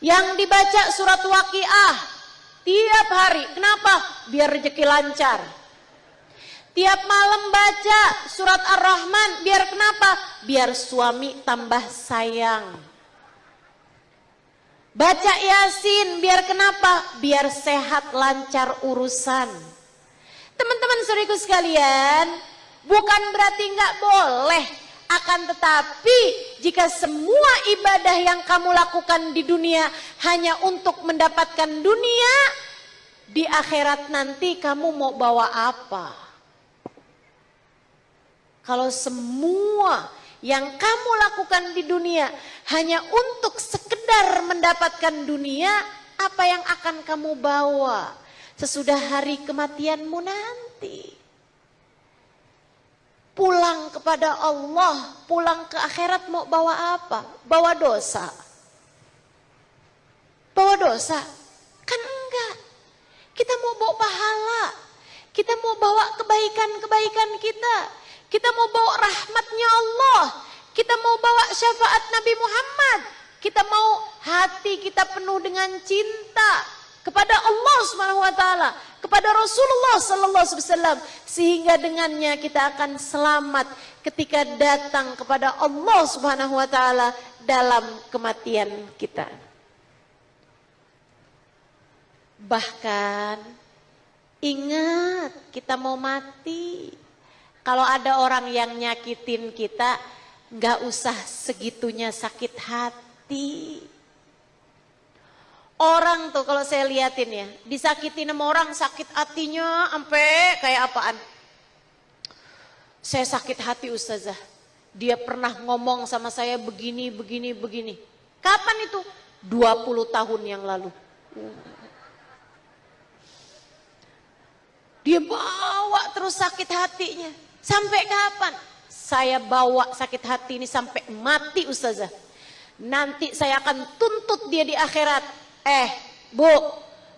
yang dibaca surat Waqiah tiap hari. Kenapa? Biar rezeki lancar. Tiap malam baca surat Ar-Rahman, biar kenapa? Biar suami tambah sayang. Baca Yasin, biar kenapa? Biar sehat lancar urusan. Teman-teman saudaraku sekalian, bukan berarti nggak boleh, akan tetapi jika semua ibadah yang kamu lakukan di dunia hanya untuk mendapatkan dunia, di akhirat nanti kamu mau bawa apa? Kalau semua yang kamu lakukan di dunia hanya untuk sekedar mendapatkan dunia, apa yang akan kamu bawa sesudah hari kematianmu nanti? Pulang kepada Allah, pulang ke akhirat mau bawa apa? Bawa dosa. Bawa dosa? Kan enggak. Kita mau bawa pahala. Kita mau bawa kebaikan-kebaikan kita. Kita mau bawa rahmatnya Allah. Kita mau bawa syafaat Nabi Muhammad. Kita mau hati kita penuh dengan cinta kepada Allah Subhanahu wa taala, kepada Rasulullah sallallahu alaihi wasallam, sehingga dengannya kita akan selamat ketika datang kepada Allah Subhanahu wa taala dalam kematian kita. Bahkan ingat, kita mau mati. Kalau ada orang yang nyakitin kita, nggak usah segitunya sakit hati. Orang tuh kalau saya liatin ya, disakitin sama orang sakit hatinya sampai kayak apaan. Saya sakit hati Ustazah, dia pernah ngomong sama saya begini. Kapan itu? 20 tahun yang lalu. Dia bawa terus sakit hatinya. Sampai kapan? Saya bawa sakit hati ini sampai mati Ustazah. Nanti saya akan tuntut dia di akhirat. Bu,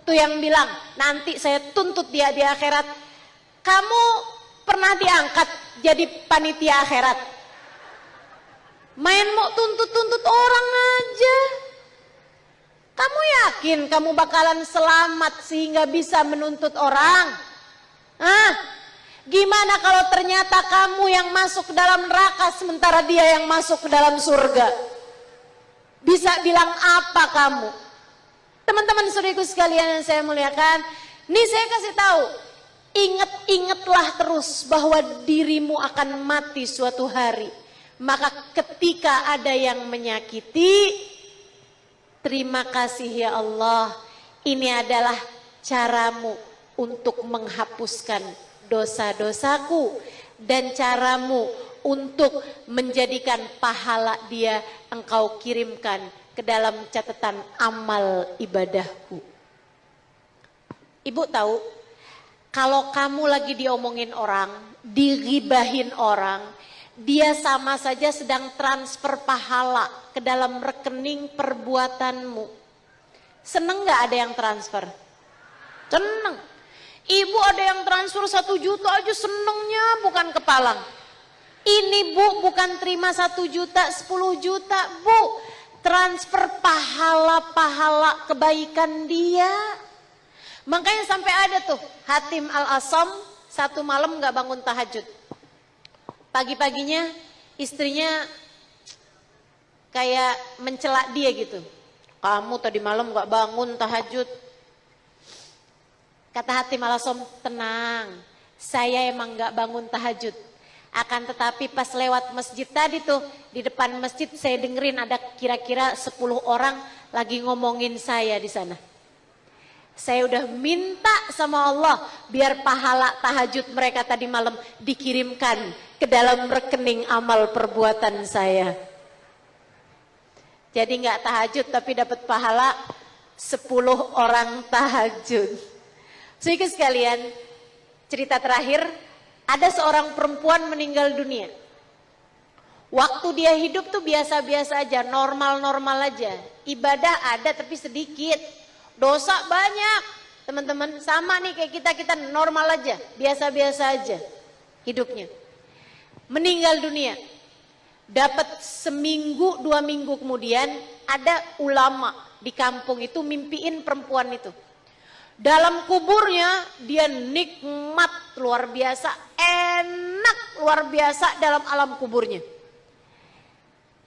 tuh yang bilang nanti saya tuntut dia di akhirat. Kamu pernah diangkat jadi panitia akhirat? Main mau tuntut-tuntut orang aja. Kamu yakin kamu bakalan selamat sehingga bisa menuntut orang? Gimana kalau ternyata kamu yang masuk ke dalam neraka sementara dia yang masuk ke dalam surga? Bisa bilang apa kamu? Teman-teman saudaraku sekalian yang saya muliakan, ini saya kasih tahu, ingatlah terus bahwa dirimu akan mati suatu hari. Maka ketika ada yang menyakiti, terima kasih ya Allah, ini adalah caramu untuk menghapuskan dosa-dosaku dan caramu untuk menjadikan pahala dia engkau kirimkan ke dalam catatan amal ibadahku. Ibu tahu, kalau kamu lagi diomongin orang, diribahin orang, dia sama saja sedang transfer pahala ke dalam rekening perbuatanmu. Seneng gak ada yang transfer? Seneng. Ibu ada yang transfer 1 juta aja senengnya bukan kepalang. Ini Bu bukan terima 1 juta, 10 juta Bu. Transfer pahala-pahala kebaikan dia. Makanya sampai ada tuh Hatim Al-Asam 1 malam gak bangun tahajud. Pagi-paginya istrinya kayak mencela dia gitu. Kamu tadi malam gak bangun tahajud. Kata Hatim Al-Asam, tenang, saya emang gak bangun tahajud. Akan tetapi pas lewat masjid tadi tuh, di depan masjid saya dengerin ada kira-kira 10 orang lagi ngomongin saya di sana. Saya udah minta sama Allah biar pahala tahajud mereka tadi malam dikirimkan ke dalam rekening amal perbuatan saya. Jadi gak tahajud tapi dapat pahala 10 orang tahajud. Saudara sekalian, cerita terakhir, ada seorang perempuan meninggal dunia. Waktu dia hidup tuh biasa-biasa aja, normal-normal aja. Ibadah ada tapi sedikit, dosa banyak. Teman-teman, sama nih kayak kita normal aja, biasa-biasa aja hidupnya. meninggal dunia. Dapat seminggu 2 minggu kemudian ada ulama di kampung itu mimpiin perempuan itu. Dalam kuburnya dia nikmat luar biasa, enak luar biasa dalam alam kuburnya.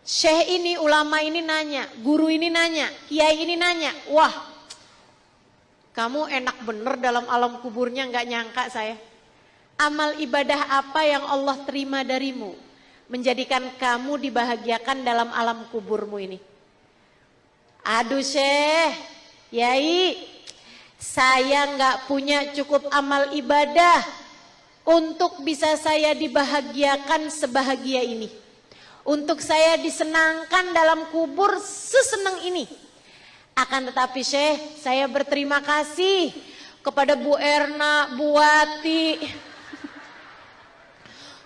Syekh ini, ulama ini nanya, guru ini nanya, kiai ini nanya, wah kamu enak bener dalam alam kuburnya, nggak nyangka saya. Amal ibadah apa yang Allah terima darimu, menjadikan kamu dibahagiakan dalam alam kuburmu ini? Aduh Syekh, Yai, saya nggak punya cukup amal ibadah untuk bisa saya dibahagiakan sebahagia ini. Untuk saya disenangkan dalam kubur sesenang ini. Akan tetapi Syekh, saya berterima kasih kepada Bu Erna, Bu Wati,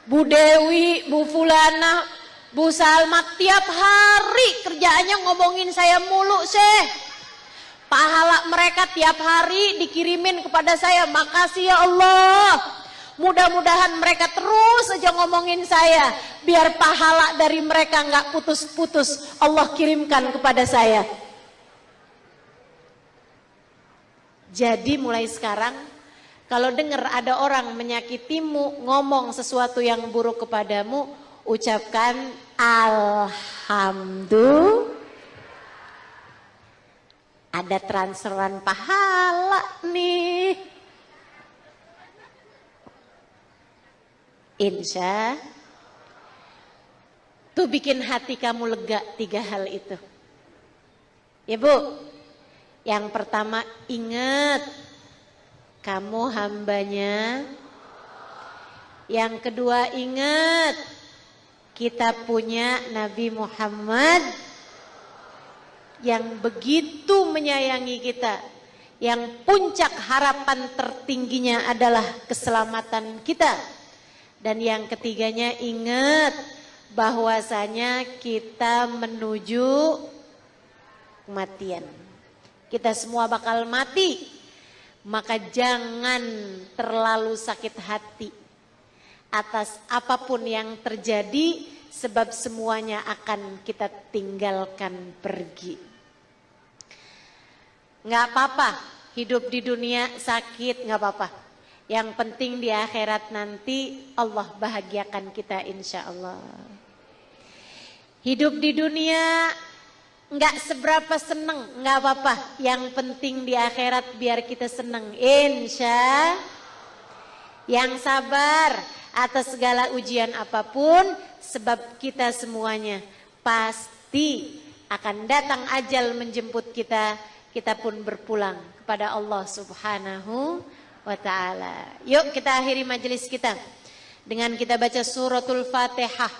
Bu Dewi, Bu Fulana, Bu Salma, tiap hari kerjaannya ngomongin saya mulu Syekh. Pahala mereka tiap hari dikirimin kepada saya. Makasih ya Allah. Mudah-mudahan mereka terus saja ngomongin saya. Biar pahala dari mereka nggak putus-putus Allah kirimkan kepada saya. Jadi mulai sekarang kalau dengar ada orang menyakitimu, ngomong sesuatu yang buruk kepadamu, ucapkan alhamdulillah. Ada transferan pahala nih. Insya tuh bikin hati kamu lega 3 hal itu. Ya Bu, yang pertama ingat kamu hambanya. Yang kedua ingat kita punya Nabi Muhammad yang begitu menyayangi kita. Yang puncak harapan tertingginya adalah keselamatan kita. Dan yang ketiganya ingat bahwasanya kita menuju kematian. Kita semua bakal mati. Maka jangan terlalu sakit hati atas apapun yang terjadi, sebab semuanya akan kita tinggalkan pergi. Nggak apa-apa hidup di dunia sakit, nggak apa-apa. Yang penting di akhirat nanti Allah bahagiakan kita insya Allah. Hidup di dunia nggak seberapa seneng, nggak apa-apa. Yang penting di akhirat biar kita seneng insya. Yang sabar atas segala ujian apapun, sebab kita semuanya pasti akan datang ajal menjemput kita. Kita pun berpulang kepada Allah Subhanahu wa ta'ala. Yuk kita akhiri majelis kita dengan kita baca suratul Fatihah.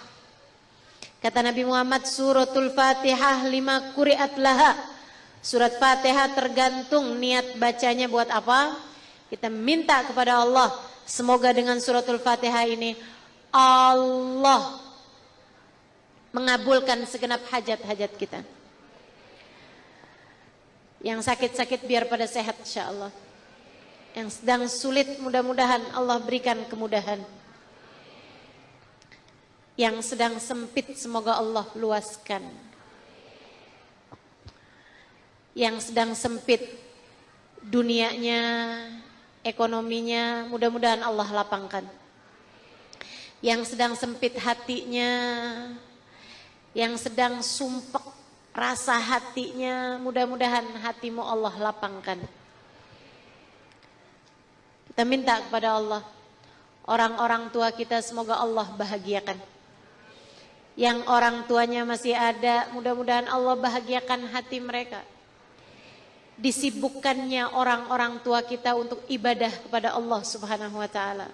Kata Nabi Muhammad, suratul Fatihah 5 quri'at laha. Surat Fatihah tergantung niat bacanya buat apa. Kita minta kepada Allah, semoga dengan suratul Fatihah ini Allah mengabulkan segenap hajat-hajat kita. Yang sakit-sakit biar pada sehat insyaallah. Yang sedang sulit mudah-mudahan Allah berikan kemudahan. Yang sedang sempit semoga Allah luaskan. Yang sedang sempit dunianya, ekonominya, mudah-mudahan Allah lapangkan. Yang sedang sempit hatinya, yang sedang sumpek rasa hatinya, mudah-mudahan hatimu Allah lapangkan. Kita minta kepada Allah, orang-orang tua kita semoga Allah bahagiakan. Yang orang tuanya masih ada, mudah-mudahan Allah bahagiakan hati mereka. Disibukkannya orang-orang tua kita untuk ibadah kepada Allah Subhanahu wa ta'ala.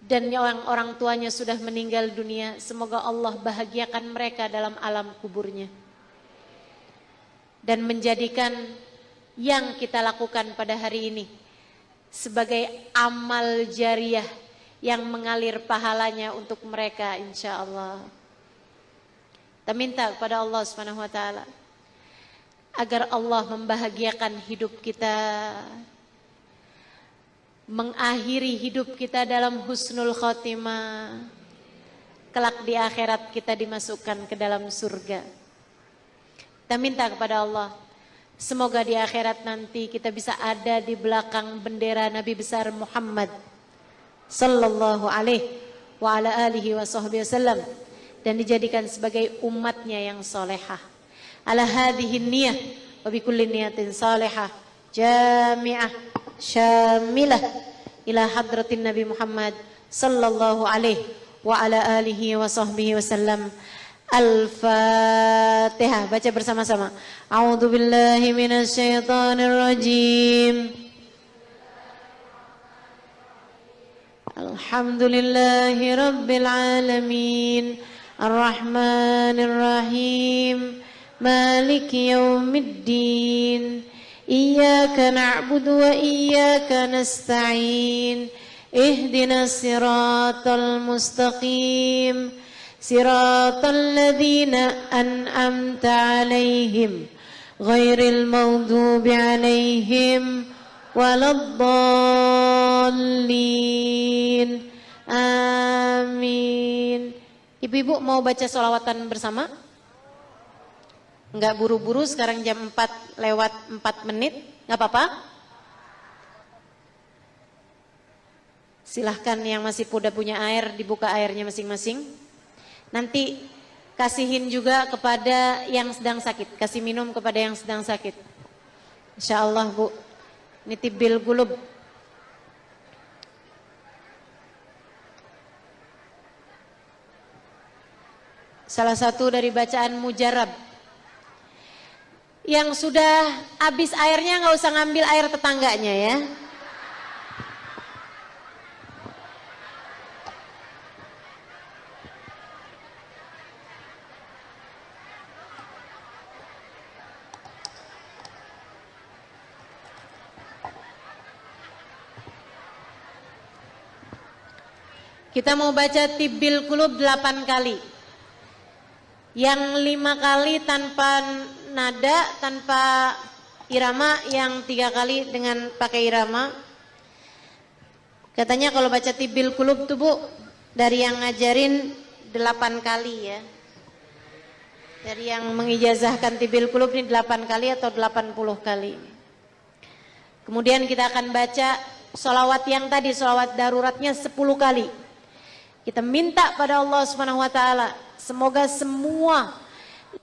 Dan yang orang tuanya sudah meninggal dunia, semoga Allah bahagiakan mereka dalam alam kuburnya. Dan menjadikan yang kita lakukan pada hari ini sebagai amal jariah yang mengalir pahalanya untuk mereka insya Allah. Kita minta kepada Allah Subhanahu wa ta'ala agar Allah membahagiakan hidup kita, mengakhiri hidup kita dalam husnul khotimah. Kelak di akhirat kita dimasukkan ke dalam surga. Kita minta kepada Allah, semoga di akhirat nanti kita bisa ada di belakang bendera Nabi besar Muhammad sallallahu alaihi wa ala alihi wa sahbihi wasallam, dan dijadikan sebagai umatnya yang solehah. Ala hadhihi niyah wa bi kulli niyatin salihah jami'ah syamilah ila hadratin Nabi Muhammad sallallahu alaihi wa ala alihi wa sahbihi wasallam. Al-Fatihah. Baca bersama-sama. A'udzu billahi minasy syaithanir rajim. Alhamdulillahi rabbil alamin. Ar-Rahmanir Rahim. Maliki yaumiddin. Iyyaka na'budu wa iyyaka nasta'in. Ihdinas siratal mustaqim. صراط الذين أنعمت عليهم غير المغضوب عليهم ولا الضالين آمين. Ibu-ibu mau baca sholawatan bersama? Enggak buru-buru, sekarang jam 4 lewat 4 menit, enggak apa-apa? Silahkan yang masih punya air, dibuka airnya masing-masing. Nanti kasihin juga kepada yang sedang sakit, kasih minum kepada yang sedang sakit. Insya Allah Bu, ini tibbil gulub. Salah satu dari bacaan mujarab. Yang sudah habis airnya nggak usah ngambil air tetangganya ya. Kita mau baca tibbil qulub 8 kali. Yang 5 kali tanpa nada, tanpa irama, yang 3 kali dengan pakai irama. Katanya kalau baca tibbil qulub tuh Bu, dari yang ngajarin 8 kali ya. Dari yang mengijazahkan tibbil qulub ini 8 kali atau 80 kali. Kemudian kita akan baca sholawat yang tadi, sholawat daruratnya 10 kali. Kita minta pada Allah Subhanahu wa taala, semoga semua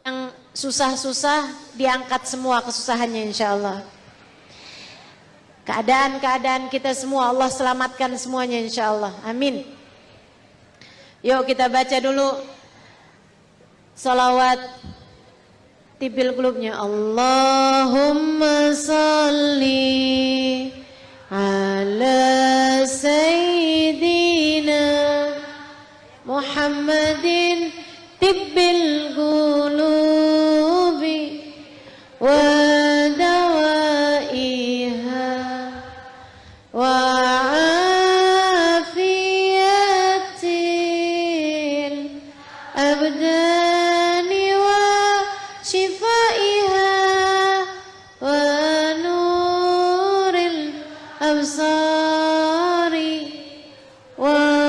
yang susah-susah diangkat semua kesusahannya insyaallah. Keadaan-keadaan kita semua Allah selamatkan semuanya insyaallah. Amin. Yuk kita baca dulu salawat tibbil qulubnya. Allahumma shalli ala sayyidina Muhammadin tibbil qulubi wa dawaiha wa afiyatil abdani wa shifaiha wa nuril absari wa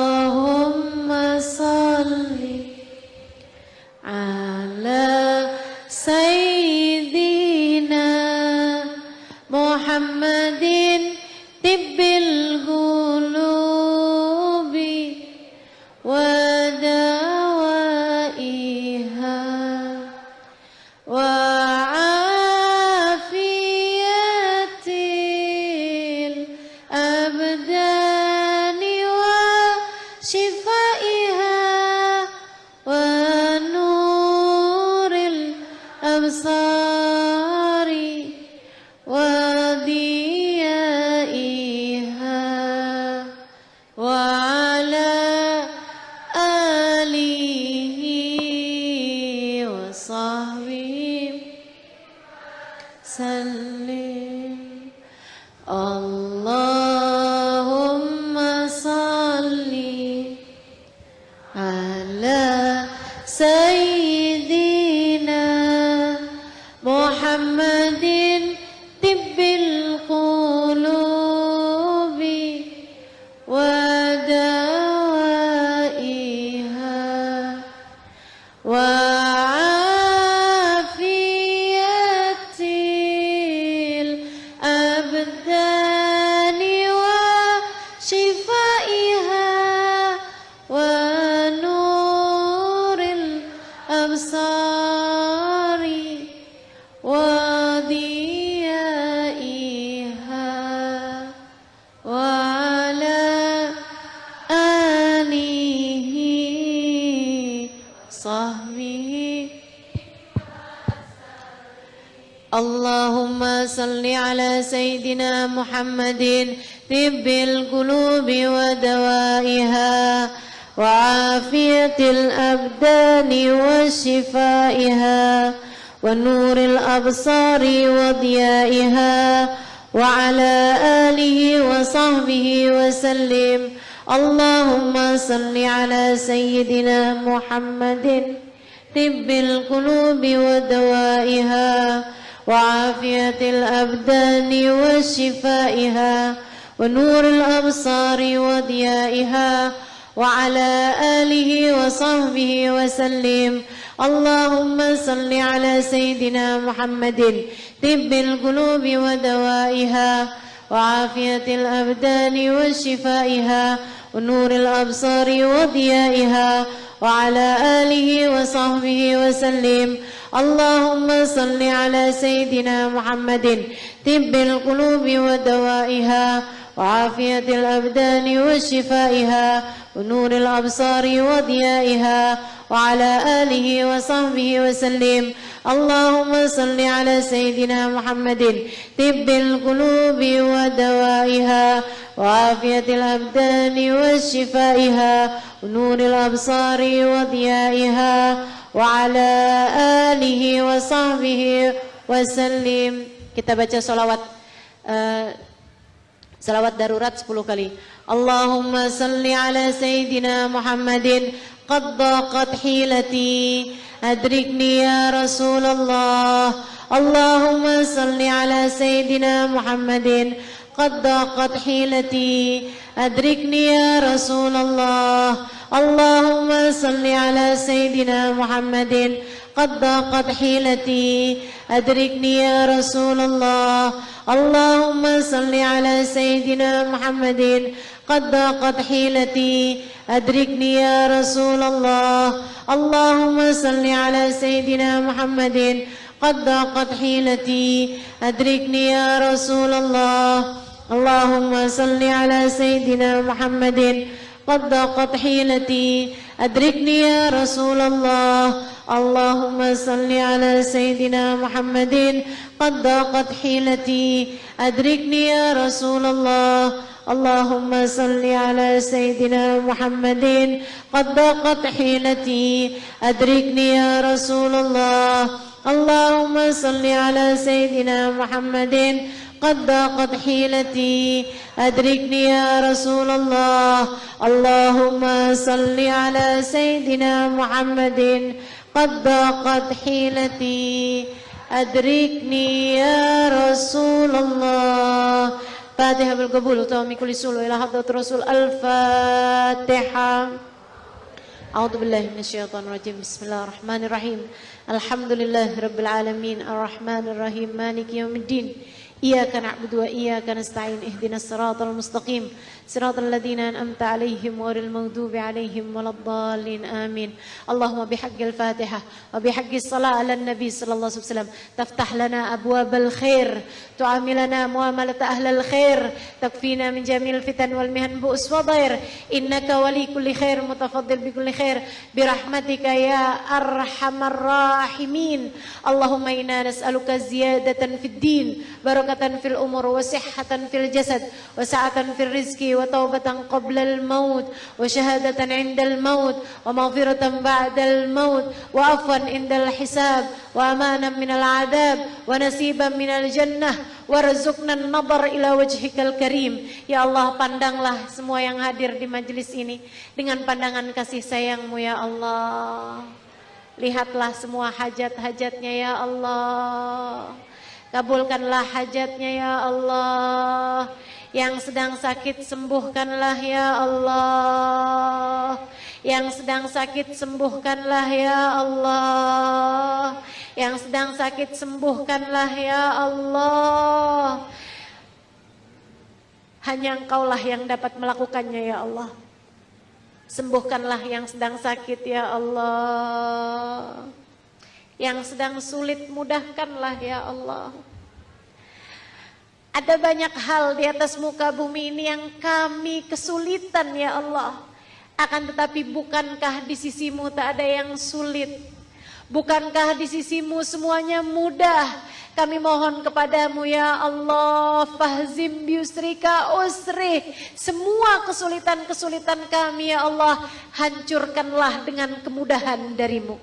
Allahumma salli ala sayyidina Muhammadin tibbil qulubi wa dawaiha wa afiyatil abdani wa shifaiha wa nuril absari wa diyaiha wa ala alihi wa sahbihi sallim. اللهم صل على سيدنا محمد طب القلوب ودوائها وعافية الأبدان وشفائها ونور الأبصار وضيائها وعلى آله وصحبه وسلم. اللهم صل على سيدنا محمد طب القلوب ودوائها وعافية الأبدان وشفائها ونور الأبصار وضيائها وعلى آله وصحبه وسلم. اللهم صل على سيدنا محمد طب القلوب ودوائها وعافية الأبدان وشفائها ونور الأبصار وضيائها وعلى آله وصحبه وسلم. اللهم صل على سيدنا محمد طب القلوب ودوائها وعافية الأبدان وشفائها ونور الأبصار وضيائها وعلى آله وصحبه وسلم. اللهم صل على سيدنا محمد طب القلوب ودوائها وعافية الأبدان وشفائها ونور الأبصار وضيائها وعلى آله وصحبه وسلم. Kita baca salawat darurat 10 kali. Allahumma salli ala Sayyidina Muhammadin qad daqat hilati adrikni ya Rasulullah. Allahumma salli ala Sayyidina Muhammadin qad daqat hilati adrikni ya Rasulullah. Allahumma salli ala Sayyidina Muhammadin qad daqat hilati adrikni ya Rasulullah. Allahumma salli ala Sayyidina Muhammadin qad daqat hilati adrikni ya Rasulullah. Allahumma salli ala Sayyidina Muhammadin qad daqat hilati adrikni ya Rasulullah. Allahumma salli ala Sayyidina Muhammadin qad daqat hilati adrikni ya Rasulullah. Allahumma salli ala Sayyidina Muhammadin qad daqat hilati adrikni ya Rasulullah. Allahumma salli ala Sayyidina Muhammadin qad daqat hilati adrikni ya Rasulullah. Allahumma salli ala Sayyidina Muhammadin qad daqat hilati adrikni ya Rasulullah. Allahumma salli ala Sayyidina Muhammadin qad daqat hilati adrikni ya Rasulullah. Fatihah bil qabul wa min kulli sul ila hadrat Rasul. Al-Fatihah. A'udzu billahi minasyaitonir rajim. Bismillahirrahmanirrahim. Alhamdulillahirabbil alamin arrahmanir rahim maliki yaumiddin. Iyyaka na'budu wa iyyaka nasta'in ihdinas siratal mustaqim siratal ladzina an'amta 'alaihim ghairil maghdubi 'alaihim waladdallin amin. Allahumma bihaqqil Fatihah wa bihaqqis shalah 'alan nabi sallallahu alaihi wasallam taftah lana abwabal khair tu'amilana muamalat ahlal khair takfina min jamil fitan wal mihan bu'us wa dhair innaka wali kulli khair mutafaddil bi kulli khair bi rahmatika ya arhamar rahimin. Allahumma inna nas'aluka ziyadatan fid din barakatan fil umur wa sihhatan fil jasad wa sa'atan fil rizqi wa taubatan qabla al maut wa syahadatan indal maut wa maghfiratan ba'dal maut wa afwan indal hisab wa amanan minal adab wa nasiban minal jannah warzuqna an-nadhar ila wajhikal karim. Ya Allah, pandanglah semua yang hadir di majelis ini dengan pandangan kasih sayang-Mu ya Allah. Lihatlah semua hajat-hajatnya ya Allah. Kabulkanlah hajatnya ya Allah. Yang sedang sakit sembuhkanlah ya Allah. Yang sedang sakit sembuhkanlah ya Allah. Yang sedang sakit sembuhkanlah ya Allah. Hanya Engkaulah yang dapat melakukannya ya Allah. Sembuhkanlah yang sedang sakit ya Allah. Yang sedang sulit mudahkanlah ya Allah. Ada banyak hal di atas muka bumi ini yang kami kesulitan ya Allah. Akan tetapi bukankah di sisi-Mu tak ada yang sulit? Bukankah di sisimu semuanya mudah? Kami mohon kepadamu ya Allah, fahzim biusrika usri. Semua kesulitan-kesulitan kami ya Allah, hancurkanlah dengan kemudahan darimu.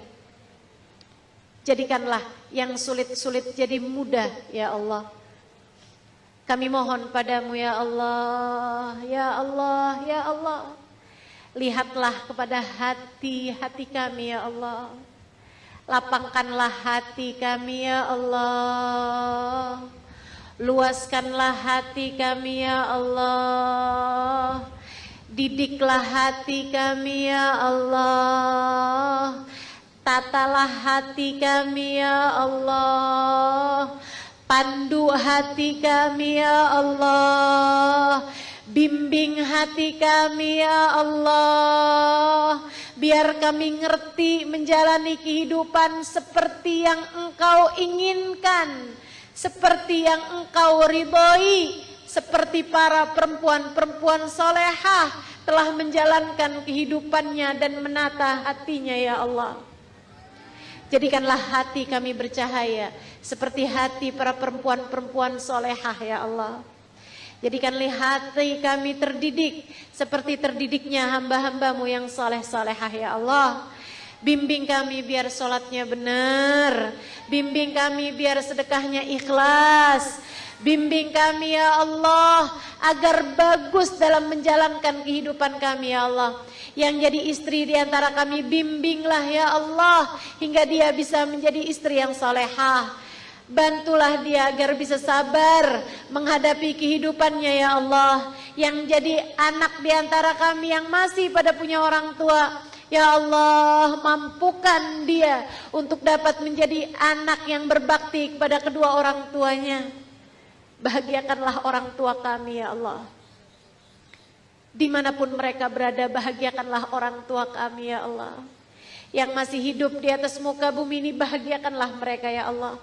Jadikanlah yang sulit-sulit jadi mudah ya Allah. Kami mohon padamu ya Allah, ya Allah, ya Allah. Lihatlah kepada hati-hati kami ya Allah. Lapangkanlah hati kami ya Allah. Luaskanlah hati kami ya Allah. Didiklah hati kami ya Allah. Tatalah hati kami ya Allah. Pandu hati kami ya Allah. Bimbing hati kami ya Allah. Biar kami ngerti menjalani kehidupan seperti yang Engkau inginkan, seperti yang Engkau ridhoi, seperti para perempuan-perempuan solehah telah menjalankan kehidupannya dan menata hatinya ya Allah. Jadikanlah hati kami bercahaya seperti hati para perempuan-perempuan solehah ya Allah. Jadikanlah hati kami terdidik seperti terdidiknya hamba-hambamu yang soleh-solehah ya Allah. Bimbing kami biar sholatnya benar. Bimbing kami biar sedekahnya ikhlas. Bimbing kami ya Allah agar bagus dalam menjalankan kehidupan kami ya Allah. Yang jadi istri di antara kami bimbinglah ya Allah hingga dia bisa menjadi istri yang solehah. Bantulah dia agar bisa sabar menghadapi kehidupannya ya Allah. Yang jadi anak di antara kami yang masih pada punya orang tua, ya Allah mampukan dia untuk dapat menjadi anak yang berbakti kepada kedua orang tuanya. Bahagiakanlah orang tua kami ya Allah. Dimanapun mereka berada, bahagiakanlah orang tua kami ya Allah. Yang masih hidup di atas muka bumi ini, bahagiakanlah mereka ya Allah.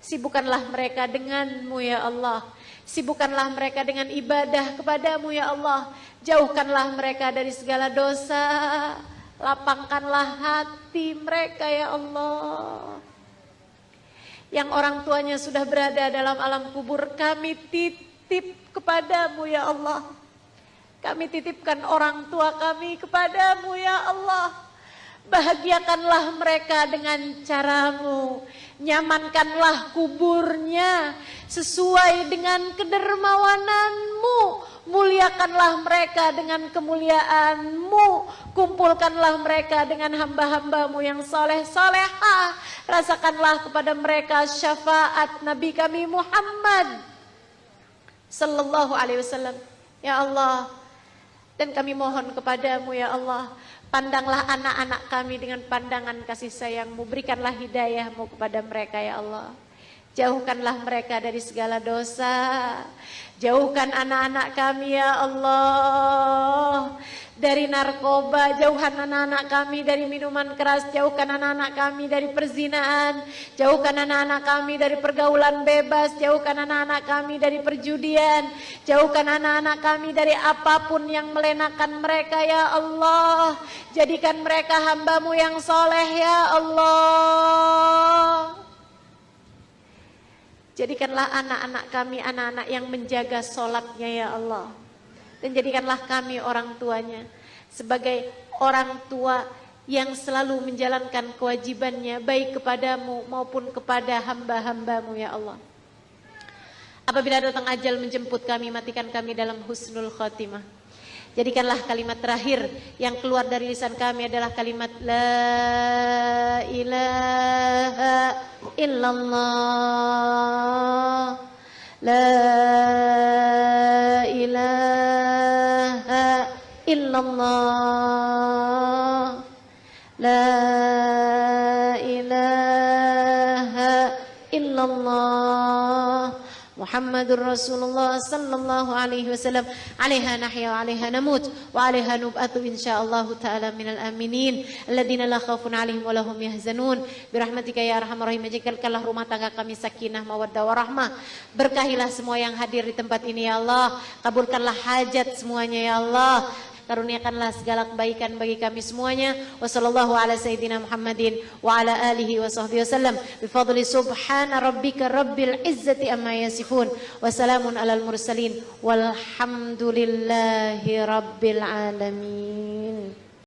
Sibukkanlah mereka denganmu ya Allah. Sibukkanlah mereka dengan ibadah kepadamu ya Allah. Jauhkanlah mereka dari segala dosa. Lapangkanlah hati mereka ya Allah. Yang orang tuanya sudah berada dalam alam kubur, kami titip kepadamu ya Allah. Kami titipkan orang tua kami kepadamu ya Allah. Bahagiakanlah mereka dengan caramu. Nyamankanlah kuburnya sesuai dengan kedermawananmu. Muliakanlah mereka dengan kemuliaanmu. Kumpulkanlah mereka dengan hamba-hambamu yang soleh-solehah. Rasakanlah kepada mereka syafaat Nabi kami Muhammad sallallahu alaihi wasallam. Ya Allah, dan kami mohon kepadamu ya Allah, pandanglah anak-anak kami dengan pandangan kasih sayangmu. Berikanlah hidayahmu kepada mereka ya Allah. Jauhkanlah mereka dari segala dosa. Jauhkan anak-anak kami ya Allah dari narkoba. Jauhkan anak-anak kami dari minuman keras. Jauhkan anak-anak kami dari perzinaan. Jauhkan anak-anak kami dari pergaulan bebas. Jauhkan anak-anak kami dari perjudian. Jauhkan anak-anak kami dari apapun yang melenakan mereka ya Allah. Jadikan mereka hambamu yang soleh ya Allah. Jadikanlah anak-anak kami anak-anak yang menjaga sholatnya ya Allah. Dan jadikanlah kami orang tuanya sebagai orang tua yang selalu menjalankan kewajibannya baik kepadamu maupun kepada hamba-hambamu ya Allah. Apabila datang ajal menjemput kami, matikan kami dalam husnul khotimah. Jadikanlah kalimat terakhir yang keluar dari lisan kami adalah kalimat La ilaha illallah. La ilaha illallah. La ilaha illallah. Muhammadur Rasulullah sallallahu alaihi wasallam. Alaiha nahya wa alaiha namut wa alaiha nub'atu insyaallah ta'ala minal aminin alladzina la khaufun alaihim wa lahum yahzanun. Birahmatika ya arhamar rahim. Jadikanlah rumah tangga kami sakinah mawaddah warahmah. Berkahilah semua yang hadir di tempat ini ya Allah. Kabulkanlah hajat semuanya ya Allah. Karuniakanlah segala kebaikan bagi kami semuanya. Wassallallahu ala sayyidina Muhammadin wa ala alihi wa sahbihi wasallam. Bifadli subhana rabbika rabbil izzati amma yasifun. Wassalamun alal mursalin. Walhamdulillahi rabbil alamin.